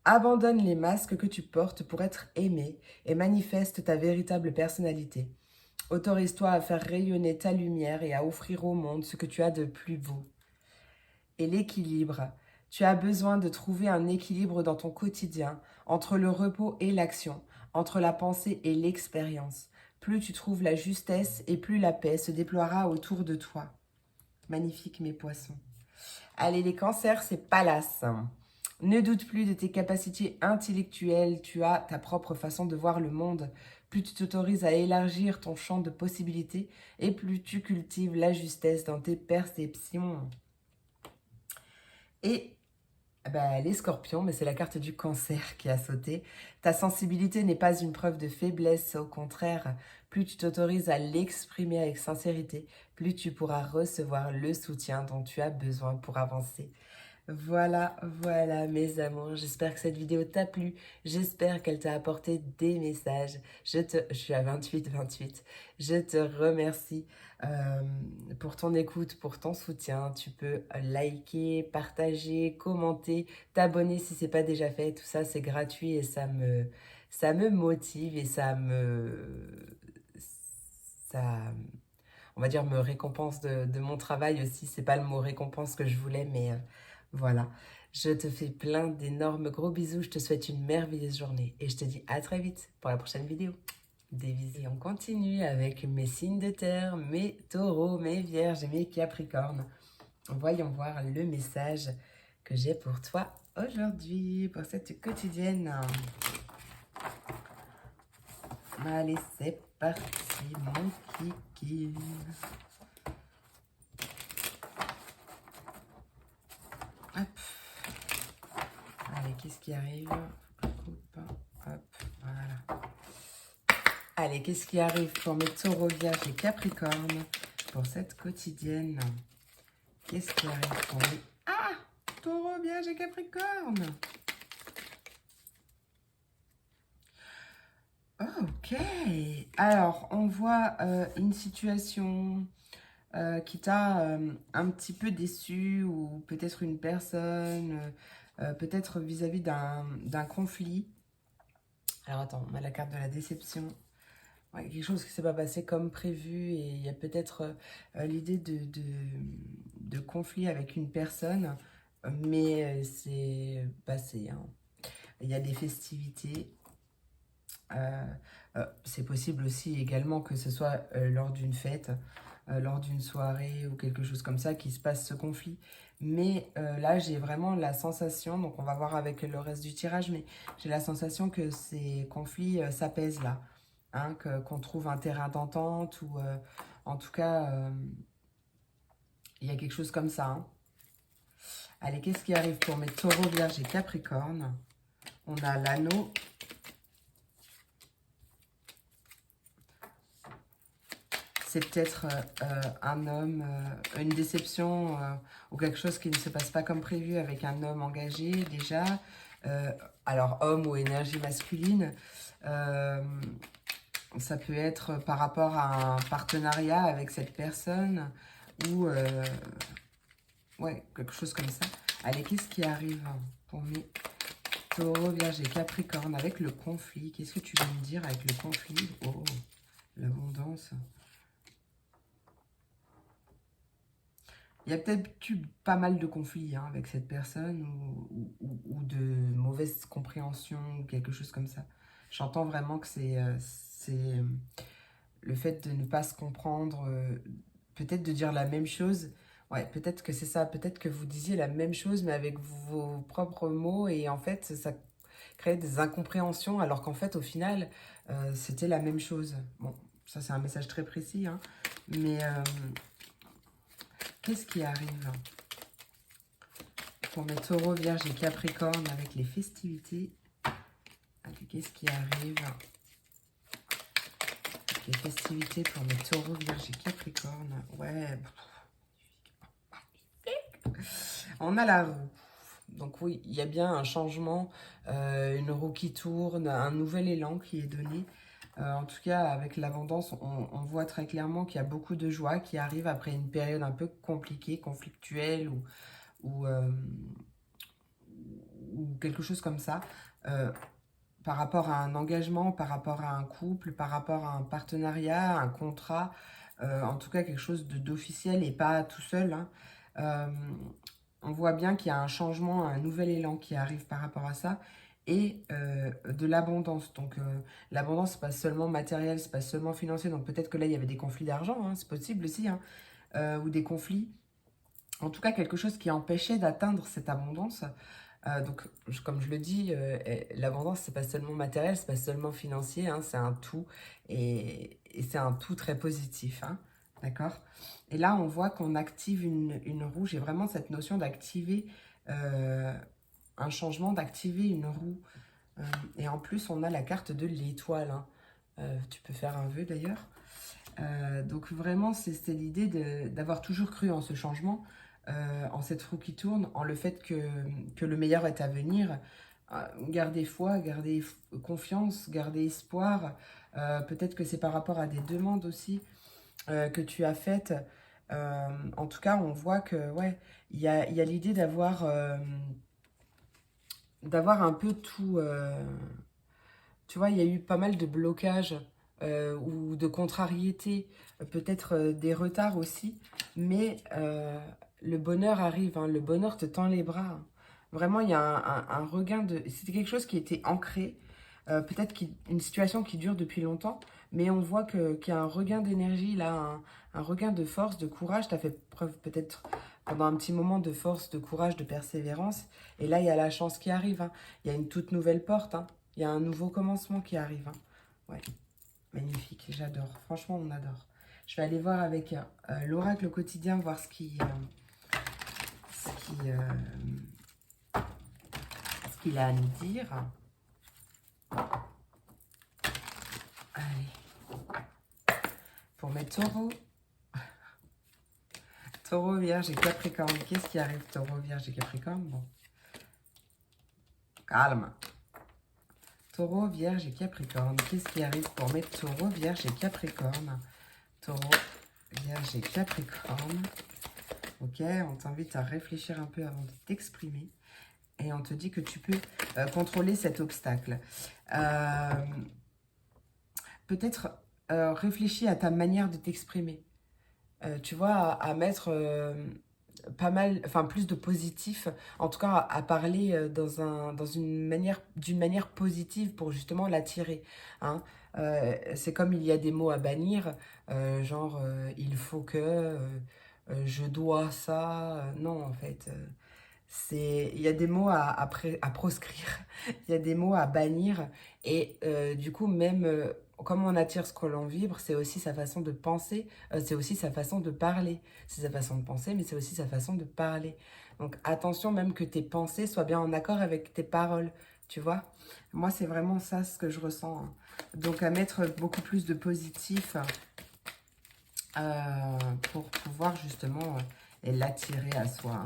Abandonne les masques que tu portes pour être aimé et manifeste ta véritable personnalité. Autorise-toi à faire rayonner ta lumière et à offrir au monde ce que tu as de plus beau. Et l'équilibre. Tu as besoin de trouver un équilibre dans ton quotidien, entre le repos et l'action, entre la pensée et l'expérience. Plus tu trouves la justesse et plus la paix se déploiera autour de toi. Magnifique mes poissons. Allez, les cancers, c'est Pallas. Ne doute plus de tes capacités intellectuelles, tu as ta propre façon de voir le monde. Plus tu t'autorises à élargir ton champ de possibilités et plus tu cultives la justesse dans tes perceptions. Et les scorpions, mais c'est la carte du cancer qui a sauté. Ta sensibilité n'est pas une preuve de faiblesse, au contraire. Plus tu t'autorises à l'exprimer avec sincérité, plus tu pourras recevoir le soutien dont tu as besoin pour avancer. Voilà, voilà mes amours, j'espère que cette vidéo t'a plu, j'espère qu'elle t'a apporté des messages. Je suis à 28. Je te remercie pour ton écoute, pour ton soutien. Tu peux liker, partager, commenter, t'abonner si ce n'est pas déjà fait. Tout ça, c'est gratuit et ça me motive et on va dire, me récompense de mon travail aussi. C'est pas le mot récompense que je voulais, mais voilà. Je te fais plein d'énormes gros bisous. Je te souhaite une merveilleuse journée et je te dis à très vite pour la prochaine vidéo. Des bisous. Et on continue avec mes signes de terre, mes taureaux, mes vierges et mes capricornes. Voyons voir le message que j'ai pour toi aujourd'hui, pour cette quotidienne. Allez, c'est parti, mon kiki. Hop. Allez, qu'est-ce qui arrive? Hop, voilà. Allez, qu'est-ce qui arrive pour mes taureaux, vierges et capricornes pour cette quotidienne? Qu'est-ce qui arrive pour mes... Ah! Taureau, vierge et capricorne! Ok. Alors, on voit une situation qui t'a un petit peu déçu ou peut-être une personne, peut-être vis-à-vis d'un conflit. Alors, attends, on a la carte de la déception. Ouais, quelque chose qui ne s'est pas passé comme prévu et il y a peut-être l'idée de conflit avec une personne, mais c'est passé, hein. Il y a des festivités. euh, c'est possible aussi également que ce soit lors d'une fête, lors d'une soirée ou quelque chose comme ça qui se passe ce conflit. Mais là, j'ai vraiment la sensation, donc on va voir avec le reste du tirage, mais j'ai la sensation que ces conflits s'apaisent là, hein, qu'on trouve un terrain d'entente ou en tout cas, il y a quelque chose comme ça, hein. Allez, qu'est-ce qui arrive pour mes taureaux, vierges et capricornes? On a l'anneau. C'est peut-être un homme, une déception ou quelque chose qui ne se passe pas comme prévu avec un homme engagé déjà. Euh, alors, homme ou énergie masculine, euh, ça peut être par rapport à un partenariat avec cette personne ou ouais, quelque chose comme ça. Allez, qu'est-ce qui arrive pour mes taureaux, vierges et capricornes avec le conflit? Qu'est-ce que tu veux me dire avec le conflit? Oh, l'abondance. Il y a peut-être eu pas mal de conflits hein, avec cette personne ou de mauvaise compréhension ou quelque chose comme ça. J'entends vraiment que c'est le fait de ne pas se comprendre, peut-être de dire la même chose. Ouais, peut-être que c'est ça. Peut-être que vous disiez la même chose mais avec vos propres mots et en fait ça crée des incompréhensions alors qu'en fait au final c'était la même chose. Bon, ça c'est un message très précis, hein, mais qu'est-ce qui arrive pour mes taureaux, vierges et capricornes avec les festivités? Qu'est-ce qui arrive? Les festivités pour mes taureaux, vierges et capricornes. Ouais. On a la roue. Donc oui, il y a bien un changement, une roue qui tourne, un nouvel élan qui est donné. En tout cas, avec l'abondance, on voit très clairement qu'il y a beaucoup de joie qui arrive après une période un peu compliquée, conflictuelle ou, euh, ou quelque chose comme ça. Euh, Par rapport à un engagement, par rapport à un couple, par rapport à un partenariat, un contrat, en tout cas quelque chose d'officiel et pas tout seul, hein. Euh, on voit bien qu'il y a un changement, un nouvel élan qui arrive par rapport à ça et de l'abondance. Donc l'abondance, c'est pas seulement matériel, c'est pas seulement financier. Donc peut-être que là, il y avait des conflits d'argent, hein, c'est possible aussi, hein, ou des conflits. En tout cas, quelque chose qui empêchait d'atteindre cette abondance. Donc, comme je le dis, l'abondance, c'est pas seulement matériel, c'est pas seulement financier, hein, c'est un tout. Et c'est un tout très positif, hein, d'accord? Et là, on voit qu'on active une roue. J'ai vraiment cette notion d'activer un changement, d'activer une roue. Et en plus, on a la carte de l'étoile, hein. Tu peux faire un vœu d'ailleurs. Donc vraiment, c'est l'idée d'avoir toujours cru en ce changement, en cette roue qui tourne, en le fait que le meilleur est à venir. Garder foi, garder confiance, garder espoir. Peut-être que c'est par rapport à des demandes aussi que tu as faites. En tout cas, on voit que ouais, il y a l'idée d'avoir un peu tout. Tu vois, il y a eu pas mal de blocages ou de contrariétés, peut-être des retards aussi, mais le bonheur arrive, hein, le bonheur te tend les bras, hein. Vraiment, il y a un regain de... C'était quelque chose qui était ancré, peut-être une situation qui dure depuis longtemps, mais on voit qu'il y a un regain d'énergie, là, un regain de force, de courage. Tu as fait preuve peut-être pendant un petit moment de force, de courage, de persévérance, et là, il y a la chance qui arrive, hein. Il y a une toute nouvelle porte, hein. Il y a un nouveau commencement qui arrive, hein. Ouais, magnifique, j'adore. Franchement, on adore. Je vais aller voir avec l'oracle au quotidien, voir ce qui, euh, ce qu'il a à nous dire. Allez, pour mes taureaux. Taureau, vierge et capricorne. Qu'est-ce qui arrive, taureau, vierge et capricorne? Bon, calme. Taureau, Vierge et Capricorne. Qu'est-ce qui arrive pour mes taureaux, Vierge et Capricorne? Taureau, Vierge et Capricorne. Ok, on t'invite à réfléchir un peu avant de t'exprimer. Et on te dit que tu peux contrôler cet obstacle. Peut-être réfléchis à ta manière de t'exprimer. Tu vois, à mettre pas mal, enfin plus de positif, en tout cas à parler d'une manière positive pour justement l'attirer. Hein. C'est comme il y a des mots à bannir, genre il faut que, je dois ça. Non, en fait, il y a des mots à proscrire, il y a des mots à bannir, et du coup, même comme on attire ce que l'on vibre, c'est aussi sa façon de penser, c'est aussi sa façon de parler. C'est sa façon de penser, mais c'est aussi sa façon de parler. Donc attention même que tes pensées soient bien en accord avec tes paroles, tu vois. Moi, c'est vraiment ça ce que je ressens. Hein. Donc à mettre beaucoup plus de positif pour pouvoir justement l'attirer à soi. Hein.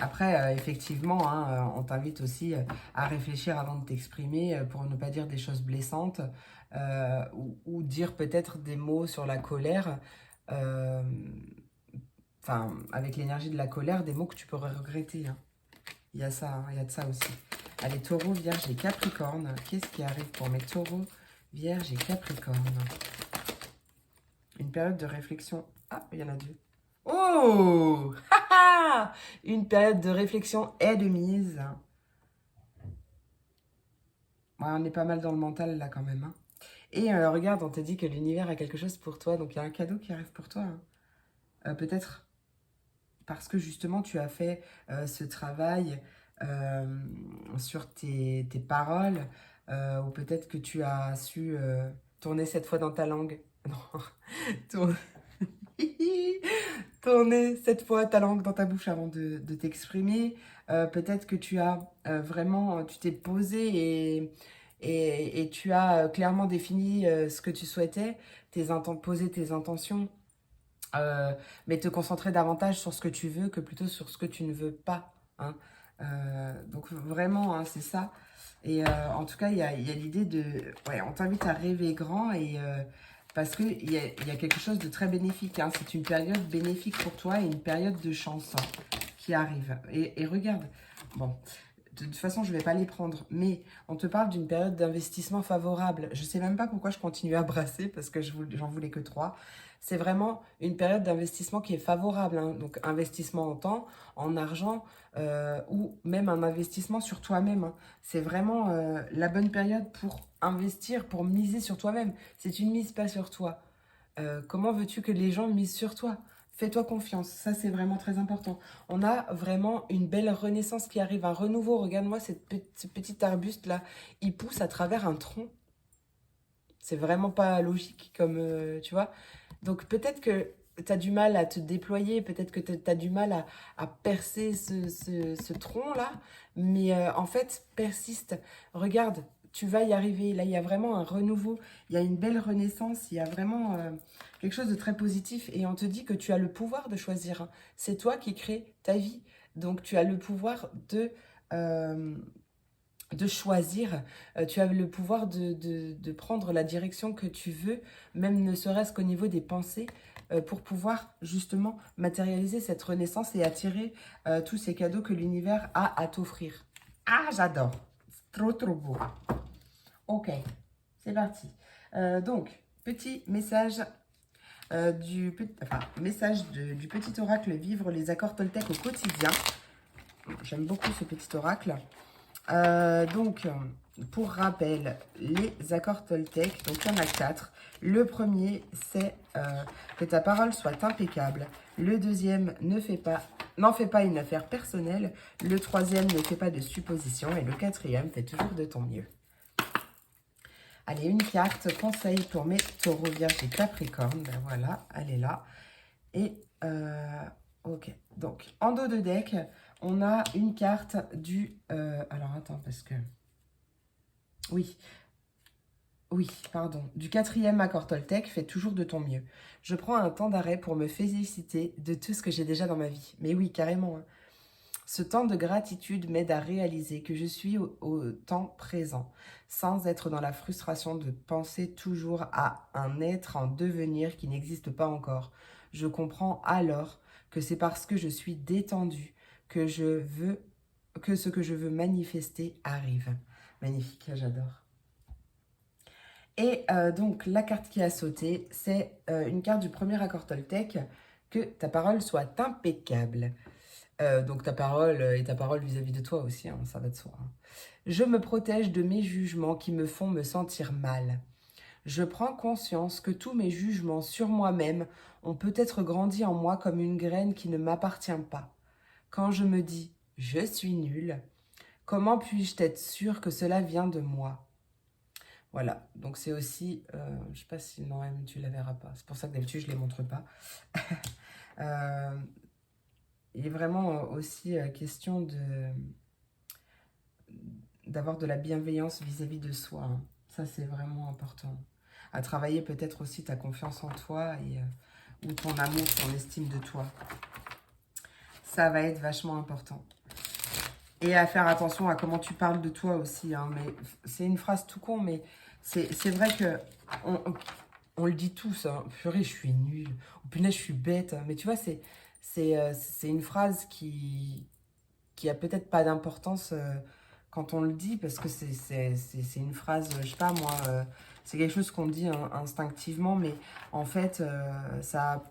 Après, effectivement, hein, on t'invite aussi à réfléchir avant de t'exprimer pour ne pas dire des choses blessantes ou dire peut-être des mots sur la colère. euh, Enfin, avec l'énergie de la colère, des mots que tu pourrais regretter. Hein. Il y a ça, hein, il y a de ça aussi. Allez, taureau, vierge et capricorne. Qu'est-ce qui arrive pour mes taureaux, vierge et capricorne? Une période de réflexion. Ah, il y en a deux. Oh! Une période de réflexion et de mise. Ouais, on est pas mal dans le mental là quand même. Hein. Et regarde, on te dit que l'univers a quelque chose pour toi. Donc il y a un cadeau qui arrive pour toi. Hein. Peut-être parce que justement tu as fait ce travail sur tes paroles. Ou peut-être que tu as su tourner cette fois dans ta langue. Non, tourner. Tourner cette fois ta langue dans ta bouche avant de t'exprimer. Peut-être que tu as vraiment, tu t'es posé et tu as clairement défini ce que tu souhaitais, poser tes intentions, mais te concentrer davantage sur ce que tu veux que plutôt sur ce que tu ne veux pas. Hein. Donc vraiment, hein, c'est ça. Et en tout cas, il y a l'idée de... Ouais, on t'invite à rêver grand et... parce qu'il y a quelque chose de très bénéfique. Hein. C'est une période bénéfique pour toi et une période de chance hein, qui arrive. Et regarde, bon, de toute façon, je ne vais pas les prendre. Mais on te parle d'une période d'investissement favorable. Je ne sais même pas pourquoi je continue à brasser parce que j'en voulais que 3. C'est vraiment une période d'investissement qui est favorable. Hein. Donc, investissement en temps, en argent ou même un investissement sur toi-même. Hein. C'est vraiment la bonne période pour investir, pour miser sur toi-même. C'est une mise, pas sur toi. Comment veux-tu que les gens misent sur toi? Fais-toi confiance, ça c'est vraiment très important. On a vraiment une belle renaissance qui arrive, un renouveau. Regarde-moi ce petit arbuste là, il pousse à travers un tronc. C'est vraiment pas logique comme, tu vois. Donc peut-être que tu as du mal à te déployer, peut-être que tu as du mal à percer ce tronc-là, mais en fait, persiste. Regarde, tu vas y arriver. Là, il y a vraiment un renouveau, il y a une belle renaissance, il y a vraiment quelque chose de très positif et on te dit que tu as le pouvoir de choisir. Hein. C'est toi qui crée ta vie, donc tu as le pouvoir de choisir, tu as le pouvoir de prendre la direction que tu veux, même ne serait-ce qu'au niveau des pensées, pour pouvoir justement matérialiser cette renaissance et attirer tous ces cadeaux que l'univers a à t'offrir. Ah, j'adore. C'est trop, trop beau. Ok, c'est parti. Donc, petit message, du petit oracle Vivre les accords Toltec au quotidien. J'aime beaucoup ce petit oracle. Donc, pour rappel, les accords Toltec, donc il y en a 4. Le premier, c'est que ta parole soit impeccable. Le deuxième, n'en fais pas une affaire personnelle. Le troisième, ne fais pas de suppositions. Et le quatrième, fais toujours de ton mieux. Allez, une carte, conseil pour mes taureaux, vierges et capricornes. Ben voilà, elle est là. Et, ok, donc, en dos de deck, on a une carte du... alors, attends, parce que... Oui, pardon. Du quatrième accord Toltec, fais toujours de ton mieux. Je prends un temps d'arrêt pour me féliciter de tout ce que j'ai déjà dans ma vie. Mais oui, carrément. Hein. Ce temps de gratitude m'aide à réaliser que je suis au temps présent, sans être dans la frustration de penser toujours à un être en devenir qui n'existe pas encore. Je comprends alors que c'est parce que je suis détendue que ce que je veux manifester arrive. Magnifique, j'adore. Et donc, la carte qui a sauté, c'est une carte du premier accord Toltec, que ta parole soit impeccable. Donc ta parole et ta parole vis-à-vis de toi aussi, hein, ça va de soi. Hein. Je me protège de mes jugements qui me font me sentir mal. Je prends conscience que tous mes jugements sur moi-même ont peut-être grandi en moi comme une graine qui ne m'appartient pas. Quand je me dis « je suis nul », comment puis-je être sûr que cela vient de moi? Voilà, donc c'est aussi, je ne sais pas si non, tu la verras pas, c'est pour ça que d'habitude je ne les montre pas. Il est vraiment aussi question d'avoir de la bienveillance vis-à-vis de soi. Hein. Ça, c'est vraiment important. À travailler peut-être aussi ta confiance en toi et, ou ton amour, ton estime de toi. Ça va être vachement important. Et à faire attention à comment tu parles de toi aussi. Hein. Mais c'est une phrase tout con, mais c'est vrai que on le dit tous. Hein. Purée, je suis nulle. Ou punaise, je suis bête. Mais tu vois, c'est une phrase qui a peut-être pas d'importance quand on le dit, parce que c'est une phrase, je sais pas moi, c'est quelque chose qu'on dit instinctivement, mais en fait, ça a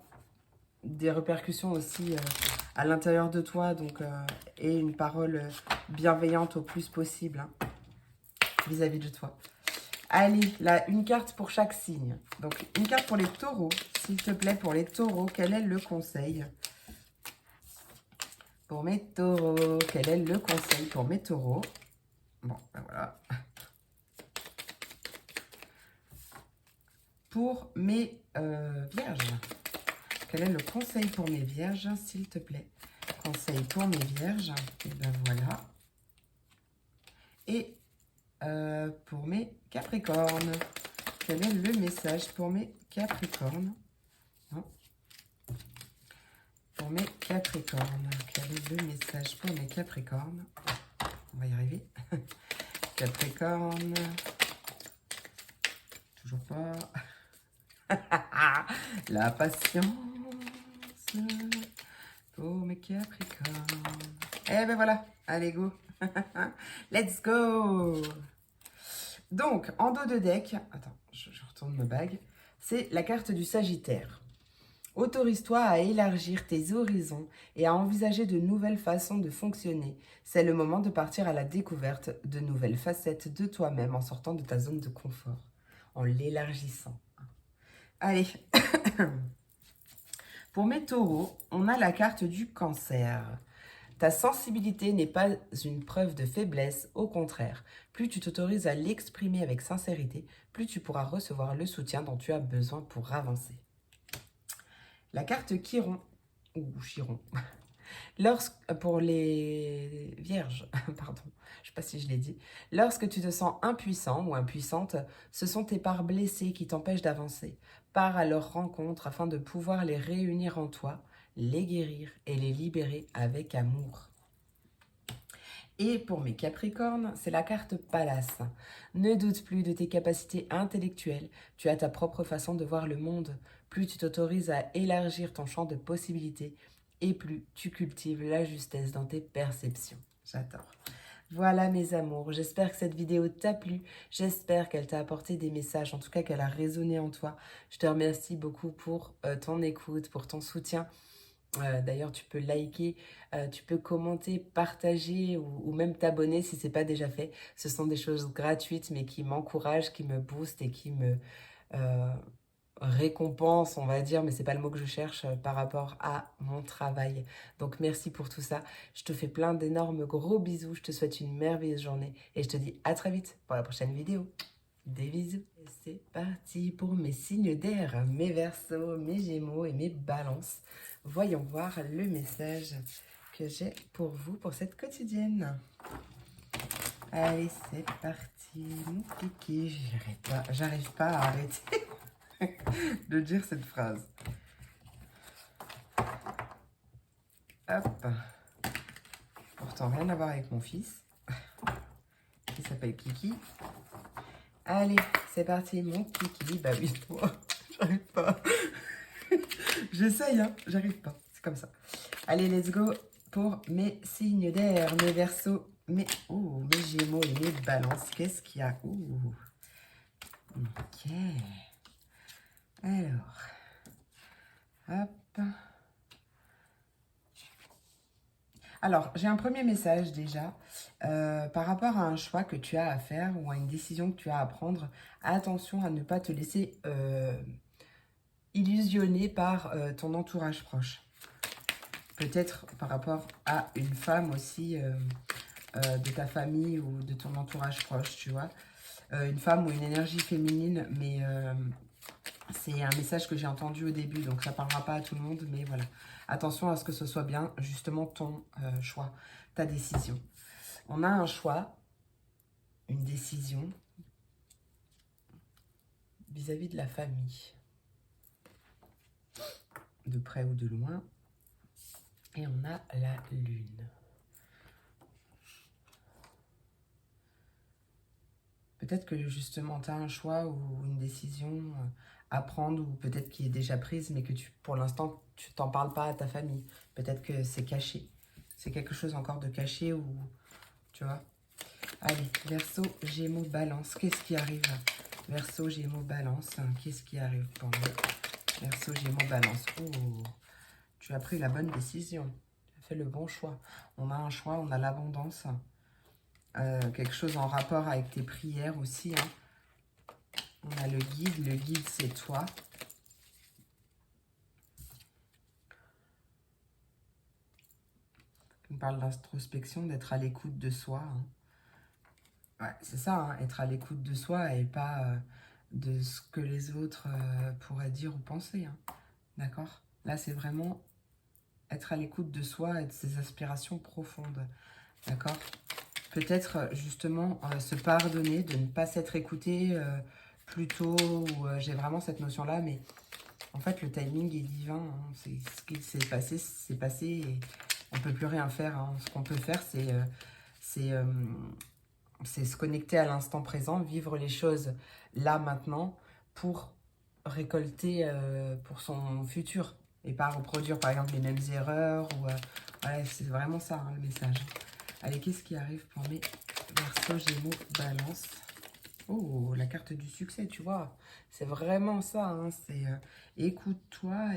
des répercussions aussi à l'intérieur de toi, donc, et une parole bienveillante au plus possible hein, vis-à-vis de toi. Allez, là, une carte pour chaque signe. Donc, une carte pour les taureaux, s'il te plaît, pour les taureaux, quel est le conseil ? Pour mes taureaux, quel est le conseil pour mes taureaux? Bon, ben voilà. Pour mes vierges, quel est le conseil pour mes vierges, s'il te plaît? Conseil pour mes vierges, et ben voilà. Et pour mes capricornes, quel est le message pour mes capricornes? Non. Pour mes capricornes, quel est le message pour mes capricornes? On va y arriver. Capricorne. Toujours pas. La patience pour mes capricornes. Eh ben voilà, allez go. Let's go. Donc, en dos de deck, attends, je retourne ma bague. C'est la carte du Sagittaire. Autorise-toi à élargir tes horizons et à envisager de nouvelles façons de fonctionner. C'est le moment de partir à la découverte de nouvelles facettes de toi-même en sortant de ta zone de confort, en l'élargissant. Allez, pour mes taureaux, on a la carte du Cancer. Ta sensibilité n'est pas une preuve de faiblesse, au contraire. Plus tu t'autorises à l'exprimer avec sincérité, plus tu pourras recevoir le soutien dont tu as besoin pour avancer. La carte Chiron, ou Chiron, pour les vierges, pardon, je ne sais pas si je l'ai dit, lorsque tu te sens impuissant ou impuissante, ce sont tes parts blessées qui t'empêchent d'avancer. Pars à leur rencontre afin de pouvoir les réunir en toi, les guérir et les libérer avec amour. Et pour mes Capricornes, c'est la carte Pallas. Ne doute plus de tes capacités intellectuelles, tu as ta propre façon de voir le monde. Plus tu t'autorises à élargir ton champ de possibilités, et plus tu cultives la justesse dans tes perceptions. J'adore. Voilà mes amours, j'espère que cette vidéo t'a plu, j'espère qu'elle t'a apporté des messages, en tout cas qu'elle a résonné en toi. Je te remercie beaucoup pour ton écoute, pour ton soutien. D'ailleurs, tu peux liker, tu peux commenter, partager ou même t'abonner si ce n'est pas déjà fait. Ce sont des choses gratuites mais qui m'encouragent, qui me boostent et qui me récompensent, on va dire, mais ce n'est pas le mot que je cherche par rapport à mon travail. Donc merci pour tout ça. Je te fais plein d'énormes gros bisous. Je te souhaite une merveilleuse journée et je te dis à très vite pour la prochaine vidéo. Des bisous. C'est parti pour mes signes d'air, mes Verseaux, mes Gémeaux et mes Balances. Voyons voir le message que j'ai pour vous pour cette quotidienne. Allez, c'est parti. Mon kiki, j'arrive pas à arrêter de dire cette phrase. Hop. pourtant rien à voir avec mon fils, qui s'appelle Kiki. Allez, c'est parti, mon Kiki. Bah oui, toi, j'arrive pas. J'essaye, hein, j'arrive pas. C'est comme ça. Allez, let's go pour mes signes d'air, mes Verseaux, mes Gémeaux et mes Balances. Qu'est-ce qu'il y a? Ok. Alors, hop. Alors, j'ai un premier message déjà par rapport à un choix que tu as à faire ou à une décision que tu as à prendre. Attention à ne pas te laisser illusionner par ton entourage proche. Peut-être par rapport à une femme aussi de ta famille ou de ton entourage proche, tu vois. Une femme ou une énergie féminine, mais c'est un message que j'ai entendu au début, donc ça ne parlera pas à tout le monde, mais voilà. Attention à ce que ce soit bien justement ton choix, ta décision. On a un choix, une décision vis-à-vis de la famille, de près ou de loin. Et on a la lune. Peut-être que justement tu as un choix ou une décision à prendre, ou peut-être qui est déjà prise, mais que pour l'instant tu t'en parles pas à ta famille. Peut-être que c'est caché. C'est quelque chose encore de caché ou tu vois. Allez, Verseau, Gémeaux, Balance, qu'est-ce qui arrive? Verseau, Gémeaux, Balance, qu'est-ce qui arrive pour moi? Verseau, Gémeaux, Balance. Oh, tu as pris la bonne décision. Tu as fait le bon choix. On a un choix, on a l'abondance. Quelque chose en rapport avec tes prières aussi. Hein. On a le guide c'est toi. On parle d'introspection, d'être à l'écoute de soi. Hein. Ouais, c'est ça, hein, être à l'écoute de soi et pas de ce que les autres pourraient dire ou penser. Hein. D'accord? Là, c'est vraiment être à l'écoute de soi et de ses aspirations profondes. D'accord? Peut-être justement se pardonner de ne pas s'être écouté plus tôt. J'ai vraiment cette notion-là, mais en fait, le timing est divin. Hein. C'est ce qui s'est passé, c'est passé et on ne peut plus rien faire. Hein. Ce qu'on peut faire, c'est se connecter à l'instant présent, vivre les choses là, maintenant, pour récolter pour son futur. Et pas reproduire, par exemple, les mêmes erreurs. Voilà, c'est vraiment ça, hein, le message. Allez, qu'est-ce qui arrive pour mes Verseaux, Gémeaux, Balance? Oh, la carte du succès, tu vois. C'est vraiment ça. Hein, c'est écoute-toi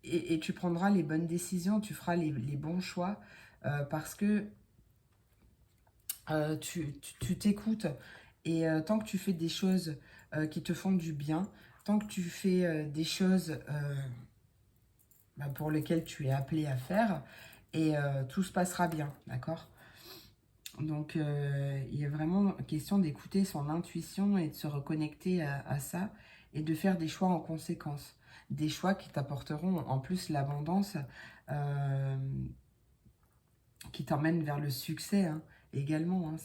et tu prendras les bonnes décisions, tu feras les bons choix parce que tu t'écoutes. Et tant que tu fais des choses qui te font du bien, tant que tu fais des choses pour lesquelles tu es appelé à faire, et tout se passera bien, d'accord? Donc, il est vraiment question d'écouter son intuition et de se reconnecter à ça et de faire des choix en conséquence. Des choix qui t'apporteront en plus l'abondance, euh, qui t'emmènent vers le succès hein, également. Hein,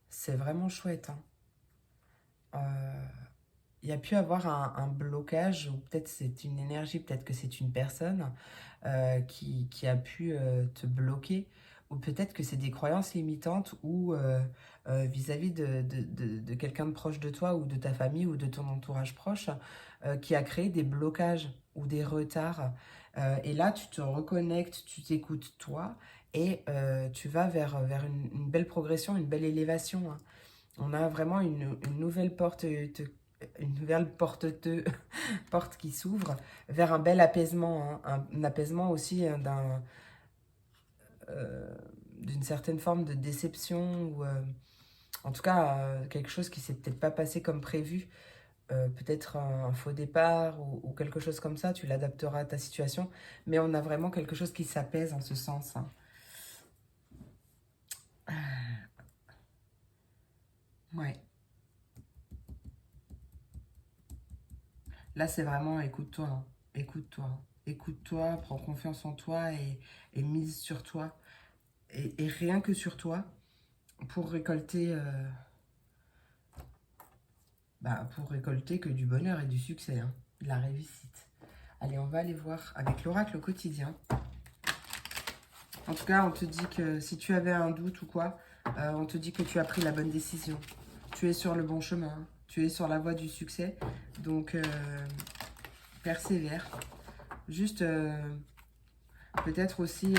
c'est vraiment chouette. Hein. Il y a pu avoir un blocage, ou peut-être c'est une énergie, peut-être que c'est une personne qui a pu te bloquer, ou peut-être que c'est des croyances limitantes ou vis-à-vis de quelqu'un de proche de toi, ou de ta famille, ou de ton entourage proche, qui a créé des blocages ou des retards. Et là, tu te reconnectes, tu t'écoutes toi, et tu vas vers une belle progression, une belle élévation. Hein. On a vraiment une nouvelle porte, une nouvelle porte qui s'ouvre vers un bel apaisement. Hein, un apaisement aussi euh, d'une certaine forme de déception ou en tout cas quelque chose qui s'est peut-être pas passé comme prévu. Peut-être un faux départ ou quelque chose comme ça, tu l'adapteras à ta situation. Mais on a vraiment quelque chose qui s'apaise en ce sens. Hein. Ouais. Là, c'est vraiment écoute-toi. Hein. Écoute-toi. Hein. Écoute-toi, prends confiance en toi et mise sur toi. Et rien que sur toi pour récolter, pour récolter que du bonheur et du succès, hein, de la réussite. Allez, on va aller voir avec l'oracle au quotidien. En tout cas, on te dit que si tu avais un doute ou quoi, on te dit que tu as pris la bonne décision. Tu es sur le bon chemin. Hein. Tu es sur la voie du succès. Donc, persévère. Juste, peut-être aussi,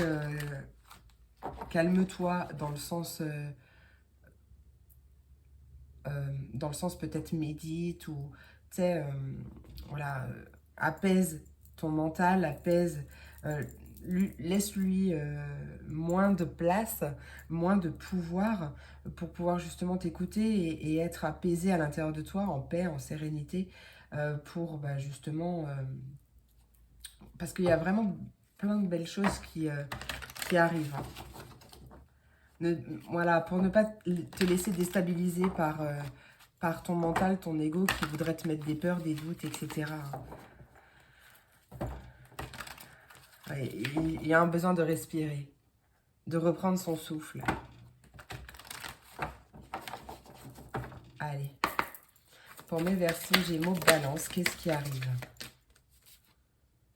calme-toi dans le sens peut-être médite ou, tu sais, voilà, apaise ton mental, apaise, laisse-lui moins de place, moins de pouvoir pour pouvoir justement t'écouter et être apaisé à l'intérieur de toi, en paix, en sérénité, pour bah, justement, parce qu'il y a vraiment plein de belles choses qui arrivent. Hein. Voilà, pour ne pas te laisser déstabiliser par ton mental, ton ego qui voudrait te mettre des peurs, des doutes, etc. Ouais, il y a un besoin de respirer, de reprendre son souffle. Allez. Pour mes Verseaux, Gémeaux, Balance, qu'est-ce qui arrive?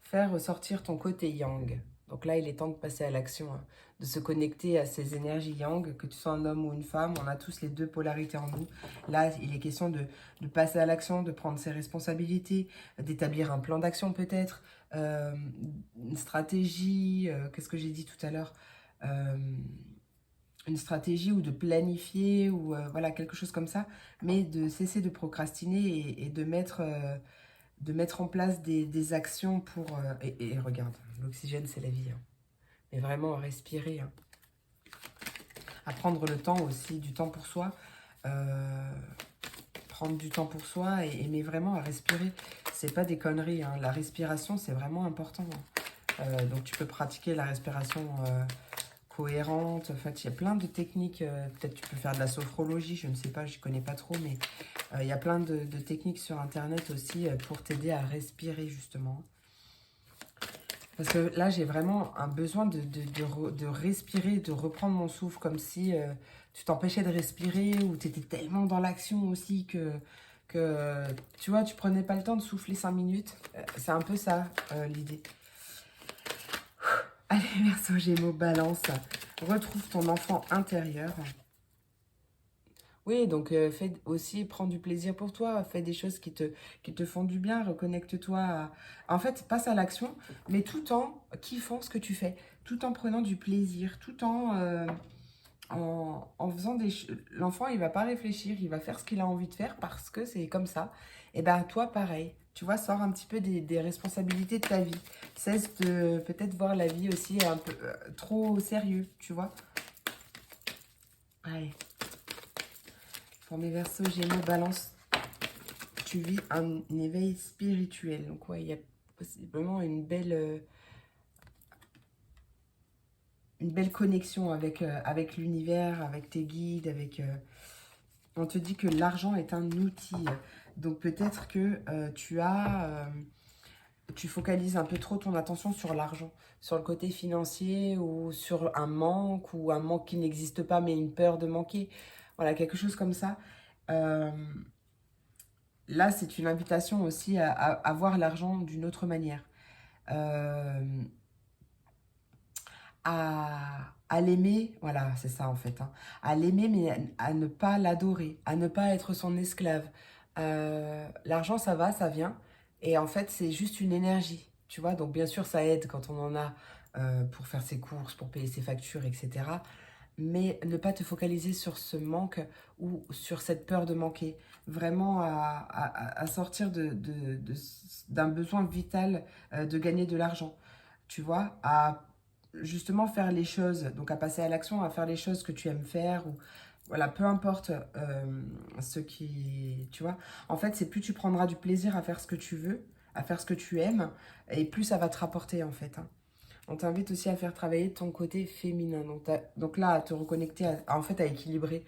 Faire ressortir ton côté yang. Donc là, il est temps de passer à l'action, hein, de se connecter à ces énergies yang, que tu sois un homme ou une femme, on a tous les deux polarités en nous. Là, il est question de passer à l'action, de prendre ses responsabilités, d'établir un plan d'action peut-être, une stratégie, qu'est-ce que j'ai dit tout à l'heure, une stratégie ou de planifier ou voilà, quelque chose comme ça, mais de cesser de procrastiner et de mettre en place des actions pour... et regarde, l'oxygène, c'est la vie. Hein. Mais vraiment, respirer. Hein. À prendre le temps aussi, du temps pour soi. Prendre du temps pour soi, mais vraiment à respirer. C'est pas des conneries. Hein. La respiration, c'est vraiment important. Hein. Donc, tu peux pratiquer la respiration cohérente. En fait, il y a plein de techniques. Peut-être tu peux faire de la sophrologie, je ne sais pas, je ne connais pas trop, mais... il y a plein de techniques sur Internet aussi pour t'aider à respirer, justement. Parce que là, j'ai vraiment un besoin de respirer, de reprendre mon souffle, comme si tu t'empêchais de respirer ou tu étais tellement dans l'action aussi que, tu vois, tu prenais pas le temps de souffler 5 minutes. C'est un peu ça, l'idée. Allez, Verseau, Gémeaux, Balance. Retrouve ton enfant intérieur. Oui, donc fais aussi, prends du plaisir pour toi, fais des choses qui te font du bien, reconnecte-toi. En fait, passe à l'action, mais tout en kiffant ce que tu fais, tout en prenant du plaisir, tout en faisant des choses. L'enfant, il va pas réfléchir, il va faire ce qu'il a envie de faire parce que c'est comme ça. Et ben toi, pareil. Tu vois, sors un petit peu des responsabilités de ta vie. Cesse de peut-être voir la vie aussi un peu trop au sérieux, tu vois. Allez. Pour mes Verseaux, Gémeaux, Balance, tu vis un éveil spirituel. Donc, ouais, il y a possiblement une belle connexion avec l'univers, avec tes guides, on te dit que l'argent est un outil. Donc, peut-être que tu focalises un peu trop ton attention sur l'argent, sur le côté financier ou sur un manque qui n'existe pas, mais une peur de manquer. Voilà, quelque chose comme ça. Là, c'est une invitation aussi à voir l'argent d'une autre manière. À l'aimer, voilà, c'est ça en fait. Hein, à l'aimer, mais à ne pas l'adorer, à ne pas être son esclave. L'argent, ça va, ça vient. Et en fait, c'est juste une énergie, tu vois. Donc, bien sûr, ça aide quand on en a pour faire ses courses, pour payer ses factures, etc. Mais ne pas te focaliser sur ce manque ou sur cette peur de manquer. Vraiment à sortir d'un besoin vital de gagner de l'argent. Tu vois, à justement faire les choses, donc à passer à l'action, à faire les choses que tu aimes faire. Ou voilà, peu importe ce qui... Tu vois, en fait, c'est plus tu prendras du plaisir à faire ce que tu veux, à faire ce que tu aimes, et plus ça va te rapporter en fait. Hein. On t'invite aussi à faire travailler ton côté féminin. Donc là, à te reconnecter, en fait, à équilibrer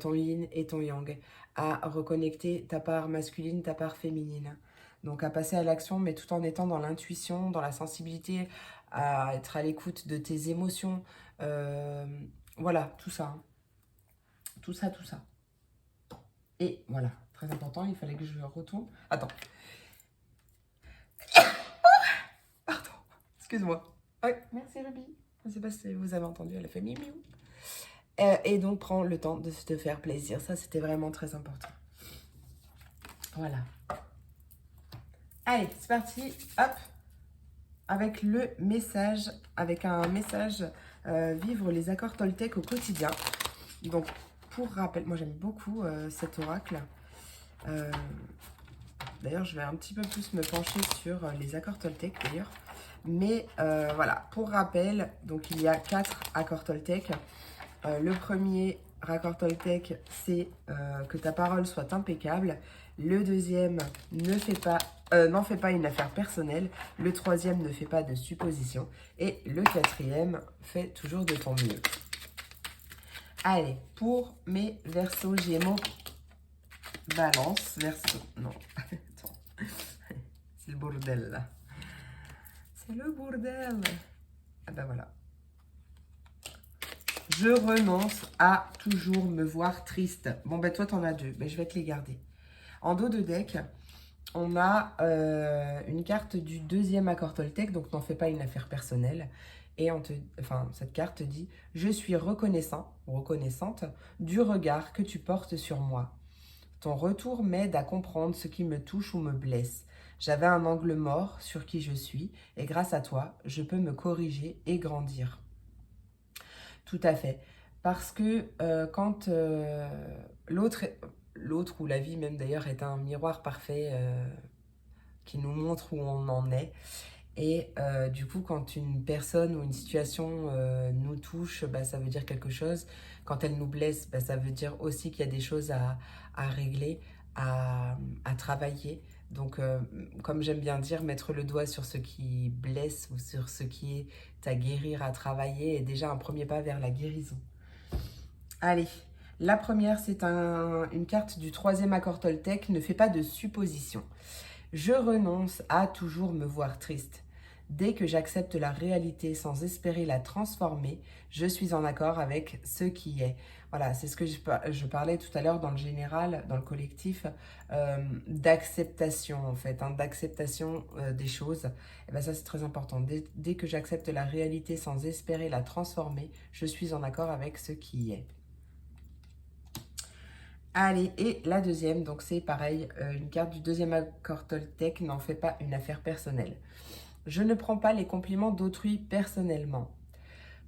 ton yin et ton yang. À reconnecter ta part masculine, ta part féminine. Donc à passer à l'action, mais tout en étant dans l'intuition, dans la sensibilité, à être à l'écoute de tes émotions. Voilà, tout ça. Hein. Tout ça, tout ça. Et voilà, très important, il fallait que je retourne. Attends. Pardon, excuse-moi. Ouais, merci Ruby. Je ne sais pas si vous avez entendu, elle a fait miou miou. Et donc, prends le temps de te faire plaisir. Ça, c'était vraiment très important. Voilà. Allez, c'est parti. Hop. Avec le message, avec un message vivre les accords Toltec au quotidien. Donc, pour rappel, moi j'aime beaucoup cet oracle. D'ailleurs, je vais un petit peu plus me pencher sur les accords Toltec d'ailleurs. Mais voilà, pour rappel, donc il y a 4 accords Toltec. Le premier raccord Toltec, c'est que ta parole soit impeccable. Le deuxième, n'en fais pas une affaire personnelle. Le troisième, ne fais pas de suppositions. Et le quatrième, fais toujours de ton mieux. Allez, pour mes Verseaux, Gémeaux, Balance, Verseau. Non, attends. C'est le bordel là. C'est le bordel. Ah ben voilà. Je renonce à toujours me voir triste. Bon, ben toi, t'en as 2. Ben, je vais te les garder. En dos de deck, on a une carte du deuxième accord Toltec, donc n'en fais pas une affaire personnelle. Et cette carte dit « Je suis reconnaissant, reconnaissante du regard que tu portes sur moi. Ton retour m'aide à comprendre ce qui me touche ou me blesse. J'avais un angle mort sur qui je suis, et grâce à toi, je peux me corriger et grandir. » Tout à fait. Parce que quand l'autre ou la vie même d'ailleurs est un miroir parfait qui nous montre où on en est. Et du coup, quand une personne ou une situation nous touche, bah, ça veut dire quelque chose. Quand elle nous blesse, bah, ça veut dire aussi qu'il y a des choses à régler, à travailler. Donc, comme j'aime bien dire, mettre le doigt sur ce qui blesse ou sur ce qui est à guérir, à travailler, est déjà un premier pas vers la guérison. Allez, la première, c'est une carte du troisième accord Toltec. Ne fais pas de suppositions. Je renonce à toujours me voir triste. Dès que j'accepte la réalité sans espérer la transformer, je suis en accord avec ce qui est. Voilà, c'est ce que je parlais tout à l'heure dans le général, dans le collectif, d'acceptation en fait, d'acceptation des choses. Et bien ça c'est très important. Dès que j'accepte la réalité sans espérer la transformer, je suis en accord avec ce qui est. Allez, et la deuxième, donc c'est pareil, une carte du deuxième accord Toltec, n'en fais pas une affaire personnelle. Je ne prends pas les compliments d'autrui personnellement.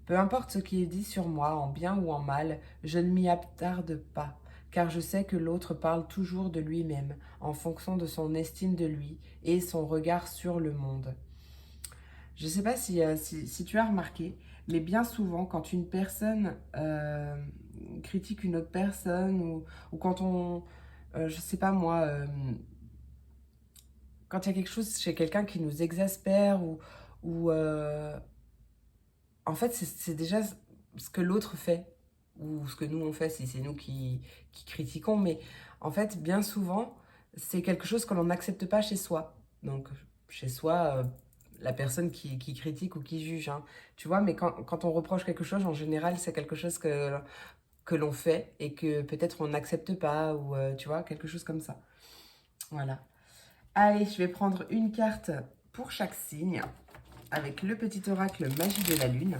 Peu importe ce qui est dit sur moi, en bien ou en mal, je ne m'y attarde pas, car je sais que l'autre parle toujours de lui-même, en fonction de son estime de lui et son regard sur le monde. Je ne sais pas si tu as remarqué, mais bien souvent, quand une personne critique une autre personne, ou quand on, je sais pas moi, quand il y a quelque chose chez quelqu'un qui nous exaspère, ou en fait, c'est déjà ce que l'autre fait, ou ce que nous on fait, si c'est nous qui critiquons, mais en fait, bien souvent, c'est quelque chose que l'on n'accepte pas chez soi. Donc, chez soi, la personne qui critique ou qui juge, hein, tu vois, mais quand on reproche quelque chose, en général, c'est quelque chose que l'on fait et que peut-être on n'accepte pas, ou tu vois, quelque chose comme ça. Voilà. Allez, je vais prendre une carte pour chaque signe, avec le petit oracle Magie de la Lune.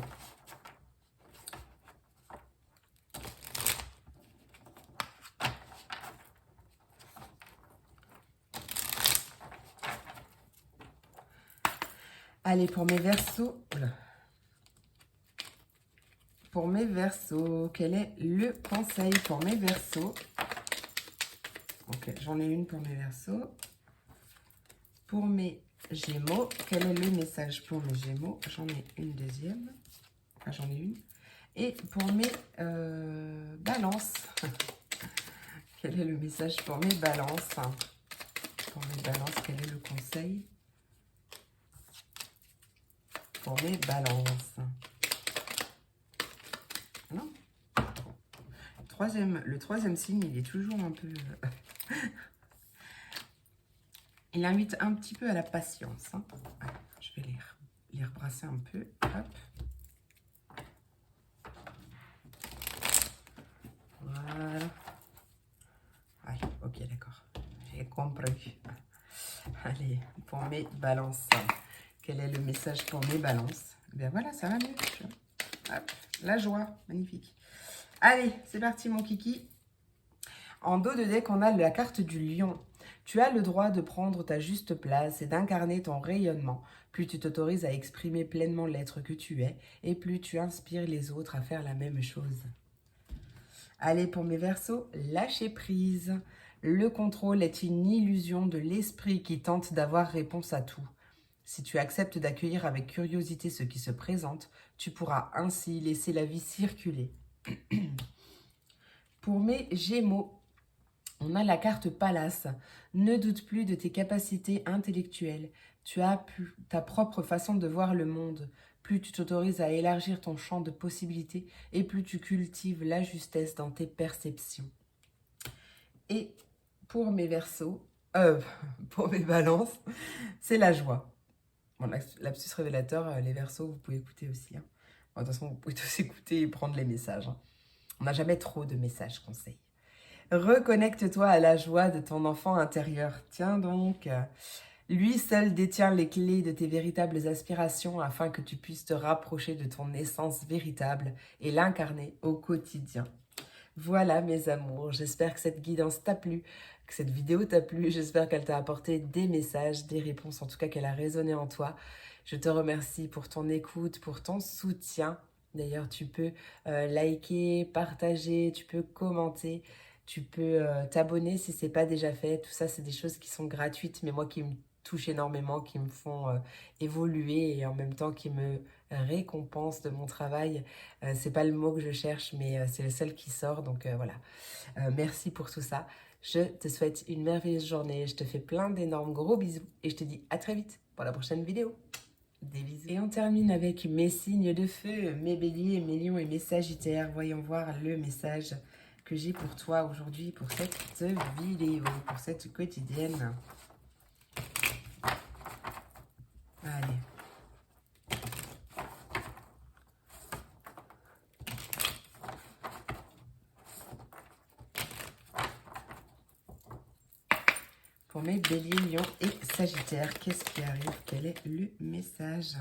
Allez, pour mes Verseaux, pour mes Verseaux, quel est le conseil pour mes Verseaux? Ok, j'en ai une pour mes Verseaux. Pour mes Gémeaux, quel est le message pour mes Gémeaux? J'en ai une deuxième. Enfin, j'en ai une. Et pour mes Balances, quel est le message pour mes Balances? Pour mes Balances, quel est le conseil pour mes Balances? Non. Le troisième signe, il est toujours un peu... il invite un petit peu à la patience. Hein. Allez, je vais les rebrasser un peu. Hop. Voilà. Ouais, ok, d'accord. J'ai compris. Allez, pour mes balances. Quel est le message pour mes balances? Eh bien voilà, ça va mieux. Hop, la joie, magnifique. Allez, c'est parti mon kiki. En dos de deck, on a la carte du lion. Tu as le droit de prendre ta juste place et d'incarner ton rayonnement. Plus tu t'autorises à exprimer pleinement l'être que tu es, et plus tu inspires les autres à faire la même chose. Allez, pour mes Verseaux, lâchez prise. Le contrôle est une illusion de l'esprit qui tente d'avoir réponse à tout. Si tu acceptes d'accueillir avec curiosité ce qui se présente, tu pourras ainsi laisser la vie circuler. Pour mes Gémeaux, on a la carte Palace. Ne doute plus de tes capacités intellectuelles. Tu as ta propre façon de voir le monde. Plus tu t'autorises à élargir ton champ de possibilités et plus tu cultives la justesse dans tes perceptions. Et pour mes Verseaux, pour mes Balances, c'est la joie. Bon, lapsus révélateur, les Verseaux, vous pouvez écouter aussi. Hein. Bon, de toute façon, vous pouvez tous écouter et prendre les messages. Hein. On n'a jamais trop de messages conseils. Reconnecte-toi à la joie de ton enfant intérieur. Tiens donc, lui seul détient les clés de tes véritables aspirations afin que tu puisses te rapprocher de ton essence véritable et l'incarner au quotidien. Voilà mes amours, j'espère que cette guidance t'a plu, que cette vidéo t'a plu, j'espère qu'elle t'a apporté des messages, des réponses, en tout cas qu'elle a résonné en toi. Je te remercie pour ton écoute, pour ton soutien. D'ailleurs, tu peux liker, partager, tu peux commenter. Tu peux t'abonner si ce n'est pas déjà fait. Tout ça, c'est des choses qui sont gratuites, mais moi qui me touchent énormément, qui me font évoluer et en même temps qui me récompensent de mon travail. C'est pas le mot que je cherche, mais c'est le seul qui sort. Donc voilà. Merci pour tout ça. Je te souhaite une merveilleuse journée. Je te fais plein d'énormes gros bisous et je te dis à très vite pour la prochaine vidéo. Des bisous. Et on termine avec mes signes de feu, mes béliers, mes lions et mes sagittaires. Voyons voir le message que j'ai pour toi aujourd'hui, pour cette vidéo, pour cette quotidienne. Allez. Pour mes béliers, lions et sagittaires, qu'est-ce qui arrive? Quel est le message?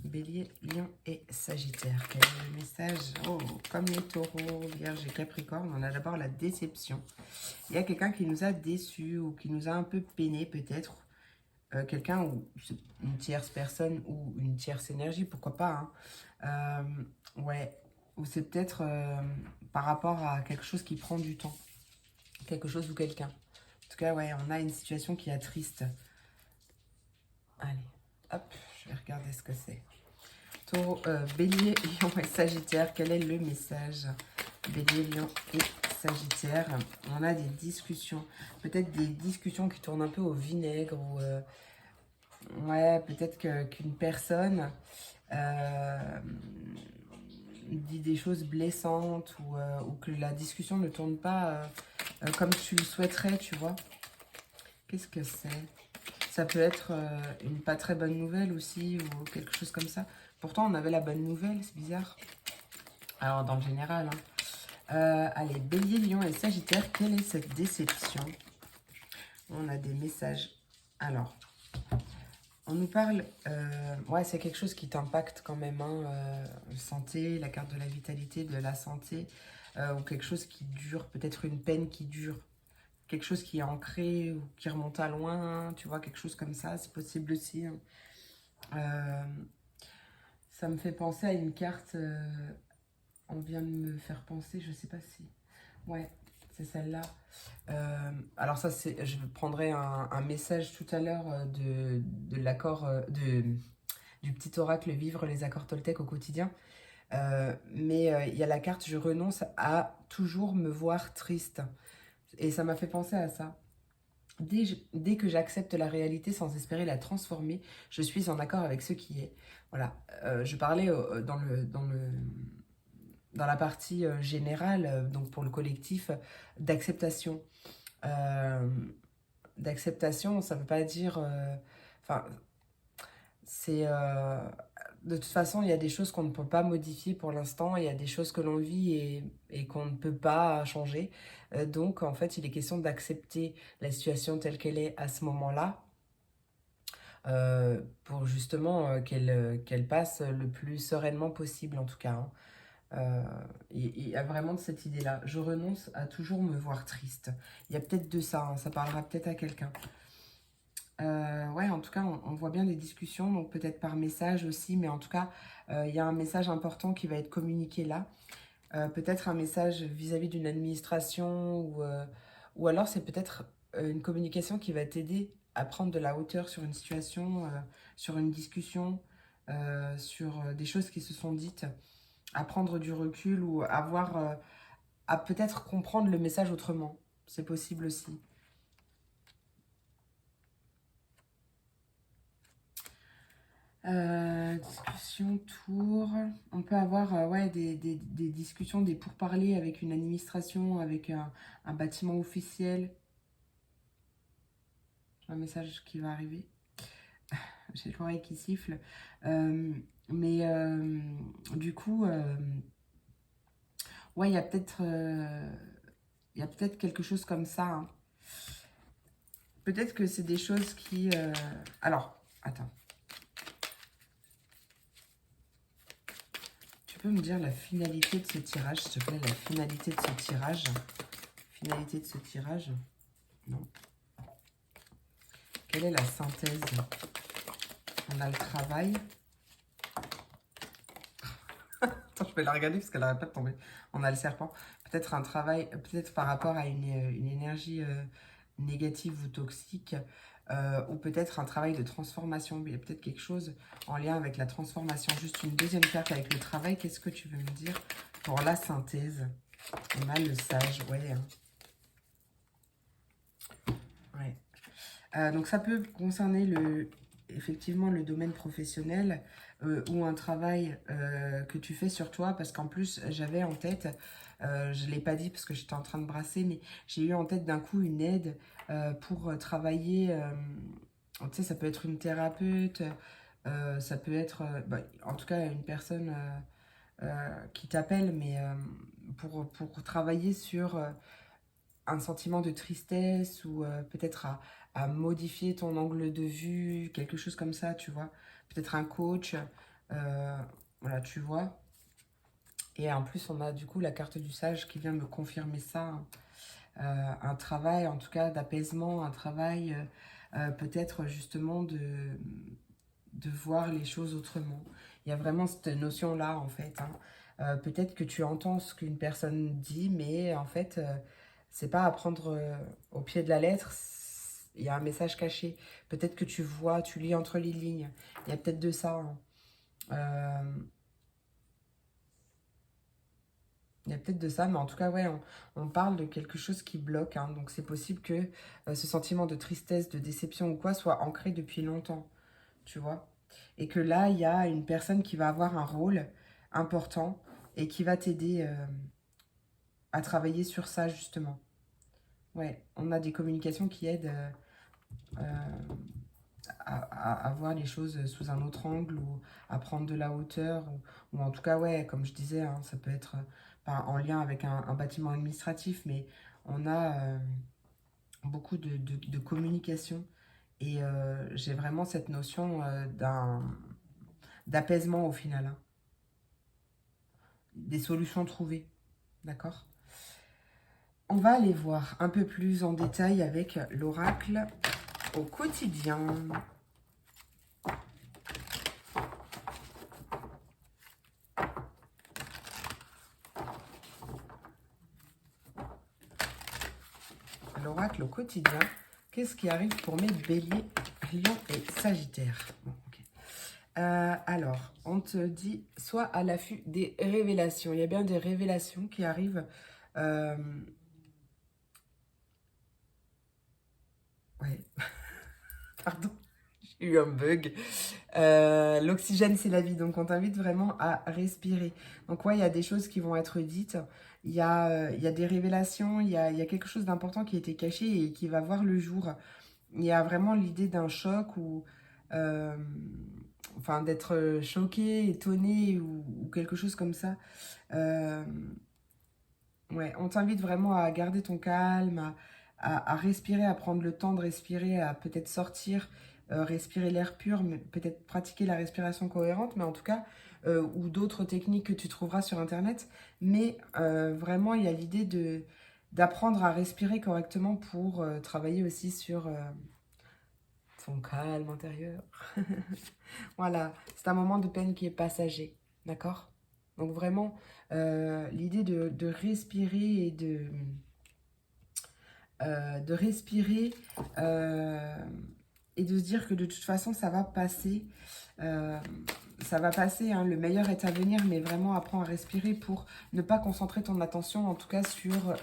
Bélier, lion et sagittaire, quel est le message? Oh, comme les taureaux, vierge et capricorne, on a d'abord la déception. Il y a quelqu'un qui nous a déçus ou qui nous a un peu peiné peut-être. Quelqu'un ou une tierce personne ou une tierce énergie, pourquoi pas. Hein. Ouais, ou c'est peut-être par rapport à quelque chose qui prend du temps. Quelque chose ou quelqu'un. En tout cas, ouais, on a une situation qui est triste. Allez, hop, je vais regarder ce que c'est. Taureau, Bélier, Lion et Sagittaire, quel est le message? Bélier, Lion et Sagittaire, on a des discussions, peut-être des discussions qui tournent un peu au vinaigre ou ouais, peut-être qu'une personne dit des choses blessantes ou que la discussion ne tourne pas comme tu le souhaiterais, tu vois. Qu'est-ce que c'est? Ça peut être une pas très bonne nouvelle aussi ou quelque chose comme ça. Pourtant, on avait la bonne nouvelle, c'est bizarre. Alors, dans le général, hein. Allez, Bélier, Lion et Sagittaire, quelle est cette déception? On a des messages. Alors, on nous parle... ouais, c'est quelque chose qui t'impacte quand même. Hein, santé, la carte de la vitalité, de la santé. Ou quelque chose qui dure, peut-être une peine qui dure. Quelque chose qui est ancré ou qui remonte à loin, hein, tu vois, quelque chose comme ça, c'est possible aussi. Hein. Ça me fait penser à une carte... on vient de me faire penser, je sais pas si... Ouais, c'est celle-là. Alors ça, je prendrai un message tout à l'heure de l'accord, du petit oracle Vivre les accords Toltec au quotidien. Mais il y a la carte Je renonce à toujours me voir triste. Et ça m'a fait penser à ça. Dès que j'accepte la réalité sans espérer la transformer, je suis en accord avec ce qui est. Voilà, je parlais dans la partie générale, donc pour le collectif, d'acceptation. D'acceptation, ça ne veut pas dire... Enfin, c'est... de toute façon, il y a des choses qu'on ne peut pas modifier pour l'instant, il y a des choses que l'on vit et qu'on ne peut pas changer. Donc, en fait, il est question d'accepter la situation telle qu'elle est à ce moment-là, pour justement qu'elle passe le plus sereinement possible en tout cas, hein. Il y a vraiment de cette idée-là. Je renonce à toujours me voir triste. Il y a peut-être de ça, hein, ça parlera peut-être à quelqu'un. Ouais, en tout cas, on voit bien des discussions, donc peut-être par message aussi, mais en tout cas, il y a un message important qui va être communiqué là. Peut-être un message vis-à-vis d'une administration ou alors c'est peut-être une communication qui va t'aider à prendre de la hauteur sur une situation, sur une discussion, sur des choses qui se sont dites, à prendre du recul ou à peut-être comprendre le message autrement. C'est possible aussi. Discussion, tour. On peut avoir ouais, des discussions, des pourparlers avec une administration, avec un bâtiment officiel. Un message qui va arriver. J'ai l'oreille qui siffle. Euh, mais du coup, ouais, il y a peut-être quelque chose comme ça, hein. Peut-être que c'est des choses qui... Alors, attends. Tu peux me dire la finalité de ce tirage, s'il te plaît, la finalité de ce tirage. Finalité de ce tirage. Non. Quelle est la synthèse? On a le travail. Attends, je vais la regarder parce qu'elle n'arrête pas de tomber. On a le serpent. Peut-être un travail, peut-être par rapport à une énergie négative ou toxique, ou peut-être un travail de transformation. Il y a peut-être quelque chose en lien avec la transformation. Juste une deuxième carte avec le travail. Qu'est-ce que tu veux me dire pour la synthèse? On a le sage, ouais, hein. Ouais. Donc ça peut concerner effectivement le domaine professionnel ou un travail que tu fais sur toi, parce qu'en plus j'avais en tête, je ne l'ai pas dit parce que j'étais en train de brasser, mais j'ai eu en tête d'un coup une aide pour travailler, tu sais, ça peut être une thérapeute, ça peut être, bah, en tout cas une personne qui t'appelle, mais pour travailler sur un sentiment de tristesse ou peut-être à modifier ton angle de vue, quelque chose comme ça, tu vois. Peut-être un coach, euh, voilà, tu vois. Et en plus, on a du coup la carte du sage qui vient me confirmer ça, hein. Un travail, en tout cas, d'apaisement, un travail peut-être justement de voir les choses autrement. Il y a vraiment cette notion-là, en fait, hein. Peut-être que tu entends ce qu'une personne dit, mais en fait, c'est pas à prendre au pied de la lettre. Il y a un message caché. Peut-être que tu vois, tu lis entre les lignes. Il y a peut-être de ça, hein. Euh, il y a peut-être de ça, mais en tout cas, ouais, on parle de quelque chose qui bloque, hein. Donc c'est possible que ce sentiment de tristesse, de déception ou quoi soit ancré depuis longtemps, tu vois. Et que là, il y a une personne qui va avoir un rôle important et qui va t'aider à travailler sur ça, justement. Ouais, on a des communications qui aident euh, à voir les choses sous un autre angle ou à prendre de la hauteur. Ou en tout cas, ouais, comme je disais, hein, ça peut être pas en lien avec un bâtiment administratif, mais on a beaucoup de communication. Et j'ai vraiment cette notion d'apaisement au final, hein. Des solutions trouvées, d'accord? On va aller voir un peu plus en détail avec l'oracle au quotidien. L'oracle au quotidien. Qu'est-ce qui arrive pour mes béliers, lions et sagittaires? Bon, ok. Alors, on te dit, sois à l'affût des révélations. Il y a bien des révélations qui arrivent. Euh, ouais, pardon, j'ai eu un bug. L'oxygène, c'est la vie, donc on t'invite vraiment à respirer. Donc ouais, il y a des choses qui vont être dites, il y a des révélations, il y a quelque chose d'important qui a été caché et qui va voir le jour. Il y a vraiment l'idée d'un choc ou euh, enfin d'être choqué, étonné ou quelque chose comme ça. Euh, ouais, on t'invite vraiment à garder ton calme, à respirer, à prendre le temps de respirer, à peut-être sortir respirer l'air pur, mais peut-être pratiquer la respiration cohérente, mais en tout cas, ou d'autres techniques que tu trouveras sur Internet. Mais vraiment, il y a l'idée d'apprendre à respirer correctement pour travailler aussi sur ton calme intérieur. Voilà, c'est un moment de peine qui est passager, d'accord? Donc vraiment, l'idée de respirer et de respirer et de se dire que de toute façon, ça va passer. Euh, Ça va passer, hein, le meilleur est à venir, mais vraiment apprends à respirer pour ne pas concentrer ton attention, en tout cas sur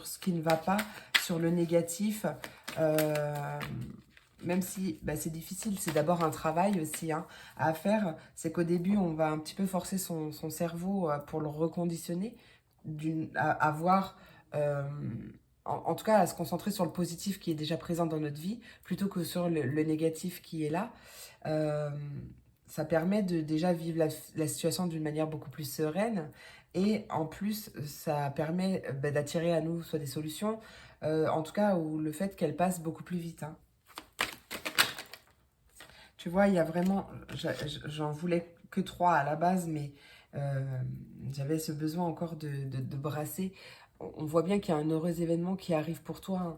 ce qui ne va pas, sur le négatif. Même si bah, c'est difficile, c'est d'abord un travail aussi hein, à faire. C'est qu'au début, on va un petit peu forcer son cerveau pour le reconditionner, à voir, en tout cas à se concentrer sur le positif qui est déjà présent dans notre vie, plutôt que sur le négatif qui est là. Euh, Ça permet de déjà vivre la situation d'une manière beaucoup plus sereine. Et en plus, ça permet bah, d'attirer à nous soit des solutions, en tout cas, ou le fait qu'elles passent beaucoup plus vite. Hein. Tu vois, il y a vraiment, j'en voulais que 3 à la base, mais j'avais ce besoin encore de brasser. On voit bien qu'il y a un heureux événement qui arrive pour toi, hein,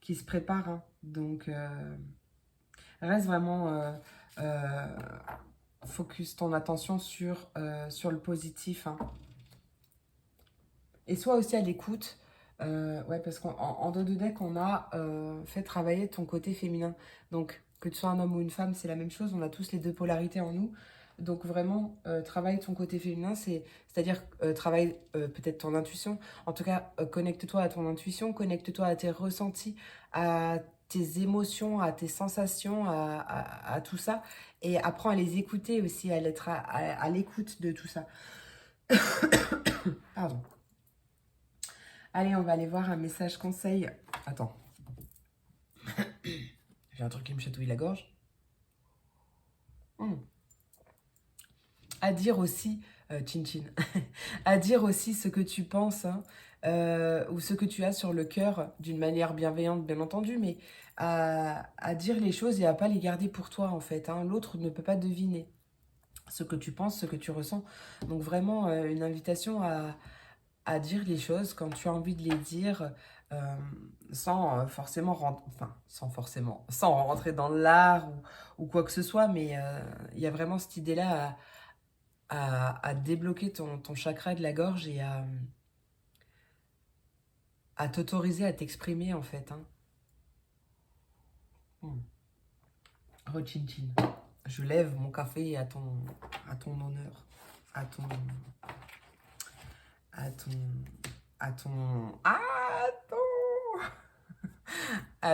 qui se prépare. Hein. Donc, reste vraiment focus ton attention sur le positif. Hein. Et sois aussi à l'écoute. Ouais, parce qu'en dos de deck, on a fait travailler ton côté féminin. Donc, que tu sois un homme ou une femme, c'est la même chose. On a tous les deux polarités en nous. Donc, vraiment, travaille ton côté féminin. C'est-à-dire, travaille peut-être ton intuition. En tout cas, connecte-toi à ton intuition. Connecte-toi à tes ressentis, à tes émotions, à tes sensations, à tout ça. Et apprends à les écouter aussi, à être à l'écoute de tout ça. Pardon. Allez, on va aller voir un message conseil. Attends. J'ai un truc qui me chatouille la gorge. À dire aussi, chin chin, à dire aussi ce que tu penses hein, ou ce que tu as sur le cœur d'une manière bienveillante, bien entendu, mais à dire les choses et à pas les garder pour toi en fait. Hein. L'autre ne peut pas deviner ce que tu penses, ce que tu ressens. Donc vraiment une invitation à dire les choses quand tu as envie de les dire sans forcément sans rentrer dans l'art ou quoi que ce soit, mais il y a vraiment cette idée-là à débloquer ton chakra de la gorge et à t'autoriser à t'exprimer en fait. Hein. Rechin chin. Je lève mon café à ton honneur, à ton, à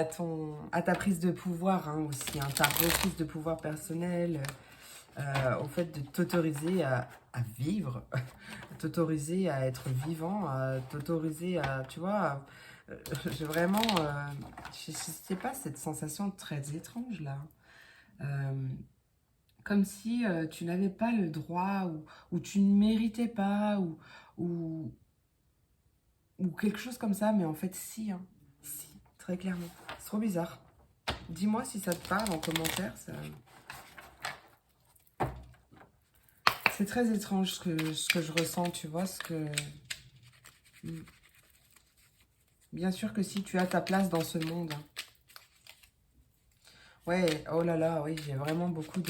ton, à ta prise de pouvoir hein, aussi, hein, ta reprise de pouvoir personnel, au fait de t'autoriser à vivre, t'autoriser à être vivant, à t'autoriser à, tu vois, j'ai vraiment, je sais pas, cette sensation très étrange là. Comme si tu n'avais pas le droit ou tu ne méritais pas ou, ou quelque chose comme ça, mais en fait si, hein, si, très clairement. C'est trop bizarre. Dis-moi si ça te parle en commentaire. C'est très étrange ce que je ressens, tu vois, Bien sûr que si tu as ta place dans ce monde. Ouais, oh là là, oui, j'ai vraiment beaucoup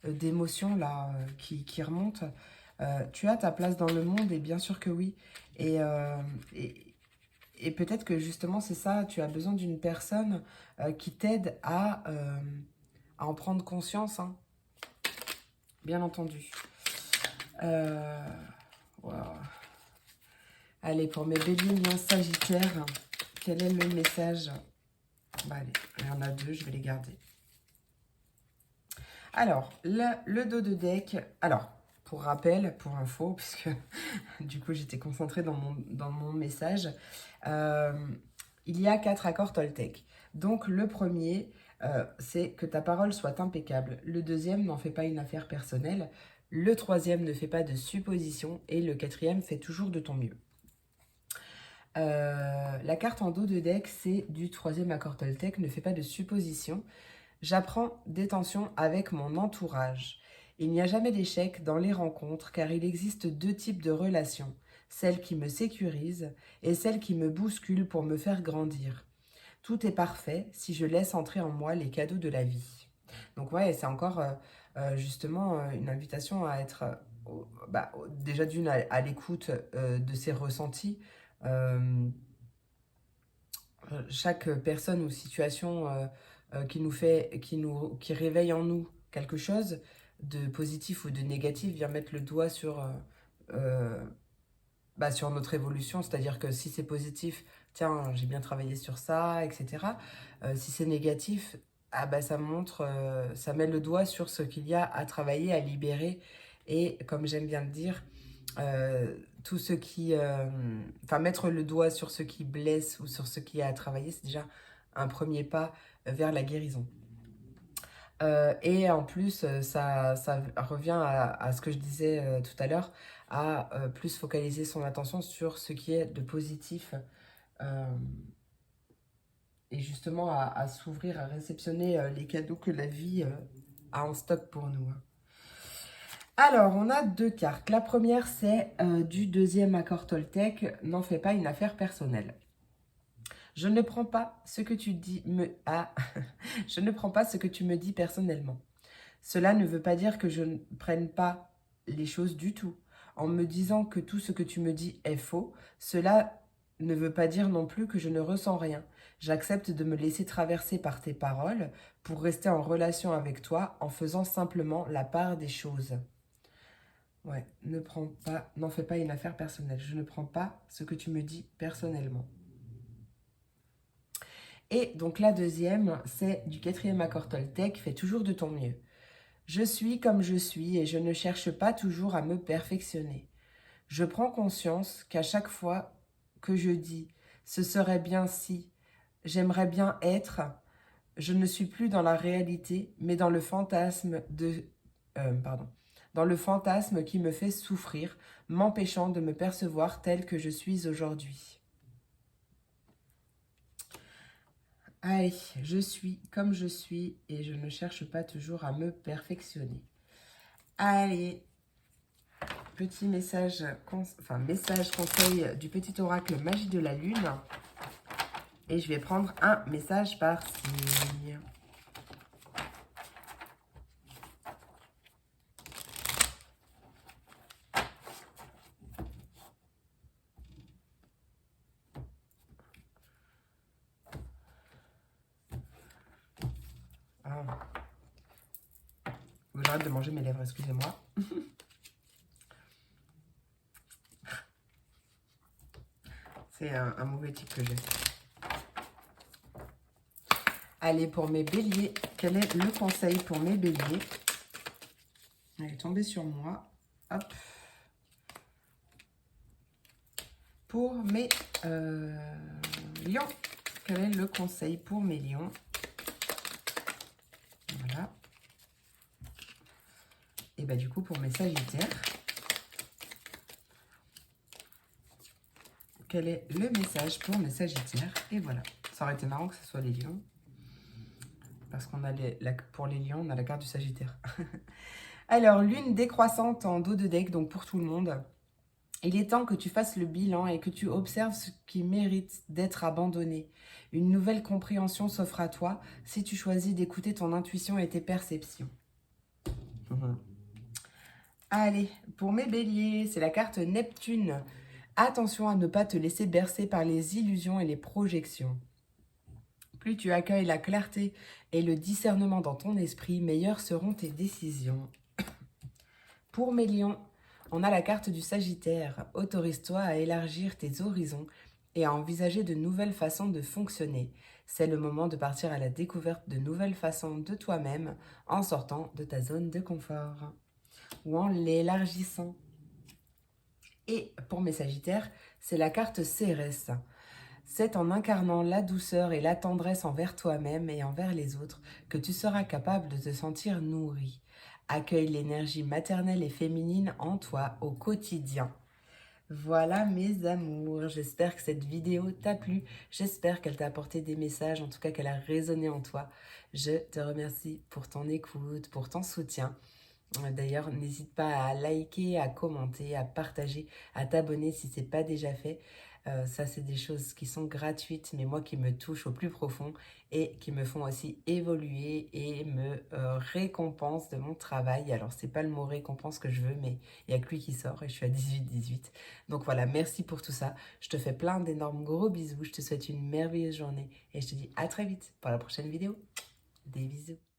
d'émotions là qui remontent. Tu as ta place dans le monde et bien sûr que oui. Et, et peut-être que justement c'est ça, tu as besoin d'une personne qui t'aide à en prendre conscience, hein, bien entendu. Wow. Allez, pour mes béliers lions sagittaires, quel est le message? Bah allez, il y en a 2, je vais les garder. Alors, le dos de deck, alors, pour rappel, pour info, puisque du coup j'étais concentrée dans mon message, il y a 4 accords Toltec. Donc le premier, c'est que ta parole soit impeccable. Le deuxième, n'en fais pas une affaire personnelle. Le troisième, ne fais pas de suppositions. Et le quatrième, fais toujours de ton mieux. La carte en dos de deck, c'est du troisième accord Toltec. Ne fais pas de suppositions. J'apprends des tensions avec mon entourage. Il n'y a jamais d'échec dans les rencontres car il existe deux types de relations. Celles qui me sécurisent et celles qui me bousculent pour me faire grandir. Tout est parfait si je laisse entrer en moi les cadeaux de la vie. Donc ouais, c'est encore justement une invitation à être déjà d'une à l'écoute de ses ressentis. Euh, Chaque personne ou situation qui réveille en nous quelque chose de positif ou de négatif vient mettre le doigt euh, sur notre évolution. C'est-à-dire que si c'est positif, tiens, j'ai bien travaillé sur ça, etc. Si c'est négatif, ça montre, ça met le doigt sur ce qu'il y a à travailler, à libérer. Et comme j'aime bien le dire, tout ce qui... mettre le doigt sur ce qui blesse ou sur ce qui a à travailler, c'est déjà un premier pas vers la guérison. Et en plus, ça revient à ce que je disais tout à l'heure, à plus focaliser son attention sur ce qui est de positif euh, et justement à s'ouvrir, à réceptionner les cadeaux que la vie a en stock pour nous. Alors, on a deux cartes. La première, c'est du deuxième accord Toltec. N'en fais pas une affaire personnelle. Je ne prends pas ce que tu dis je ne prends pas ce que tu me dis personnellement. Cela ne veut pas dire que je ne prenne pas les choses du tout. En me disant que tout ce que tu me dis est faux, cela ne veut pas dire non plus que je ne ressens rien. J'accepte de me laisser traverser par tes paroles pour rester en relation avec toi en faisant simplement la part des choses. Ouais, n'en fais pas une affaire personnelle. Je ne prends pas ce que tu me dis personnellement. Et donc la deuxième, c'est du quatrième accord Toltec, fais toujours de ton mieux. Je suis comme je suis et je ne cherche pas toujours à me perfectionner. Je prends conscience qu'à chaque fois que je dis « ce serait bien si »,« j'aimerais bien être », je ne suis plus dans la réalité, mais dans le fantasme dans le fantasme qui me fait souffrir, m'empêchant de me percevoir tel que je suis aujourd'hui. Allez, je suis comme je suis et je ne cherche pas toujours à me perfectionner. Allez, petit message conseil du petit oracle Magie de la Lune. Et je vais prendre un message par signe. Ah. J'arrête de manger mes lèvres, excusez-moi. C'est un mauvais type que j'ai. Allez, pour mes béliers, quel est le conseil pour mes béliers? Elle est tombée sur moi. Hop. Pour mes lions, quel est le conseil pour mes lions? Voilà. Et bah du coup, pour mes sagittaires, quel est le message pour mes sagittaires? Et voilà. Ça aurait été marrant que ce soit les lions. Parce qu'on a pour les lions, on a la carte du sagittaire. Alors, lune décroissante en dos de deck, donc pour tout le monde. Il est temps que tu fasses le bilan et que tu observes ce qui mérite d'être abandonné. Une nouvelle compréhension s'offre à toi si tu choisis d'écouter ton intuition et tes perceptions. Allez, pour mes béliers, c'est la carte Neptune. Attention à ne pas te laisser bercer par les illusions et les projections. Plus tu accueilles la clarté et le discernement dans ton esprit, meilleures seront tes décisions. Pour mes lions, on a la carte du Sagittaire. Autorise-toi à élargir tes horizons et à envisager de nouvelles façons de fonctionner. C'est le moment de partir à la découverte de nouvelles façons de toi-même en sortant de ta zone de confort ou en l'élargissant. Et pour mes Sagittaires, c'est la carte Cérès. C'est en incarnant la douceur et la tendresse envers toi-même et envers les autres que tu seras capable de te sentir nourri. Accueille l'énergie maternelle et féminine en toi au quotidien. Voilà mes amours, j'espère que cette vidéo t'a plu, j'espère qu'elle t'a apporté des messages, en tout cas qu'elle a résonné en toi. Je te remercie pour ton écoute, pour ton soutien. D'ailleurs, n'hésite pas à liker, à commenter, à partager, à t'abonner si ce n'est pas déjà fait. Ça, c'est des choses qui sont gratuites, mais moi qui me touchent au plus profond et qui me font aussi évoluer et me récompensent de mon travail. Alors, c'est pas le mot récompense que je veux, mais il n'y a que lui qui sort et je suis à 18-18. Donc voilà, merci pour tout ça. Je te fais plein d'énormes gros bisous. Je te souhaite une merveilleuse journée et je te dis à très vite pour la prochaine vidéo. Des bisous.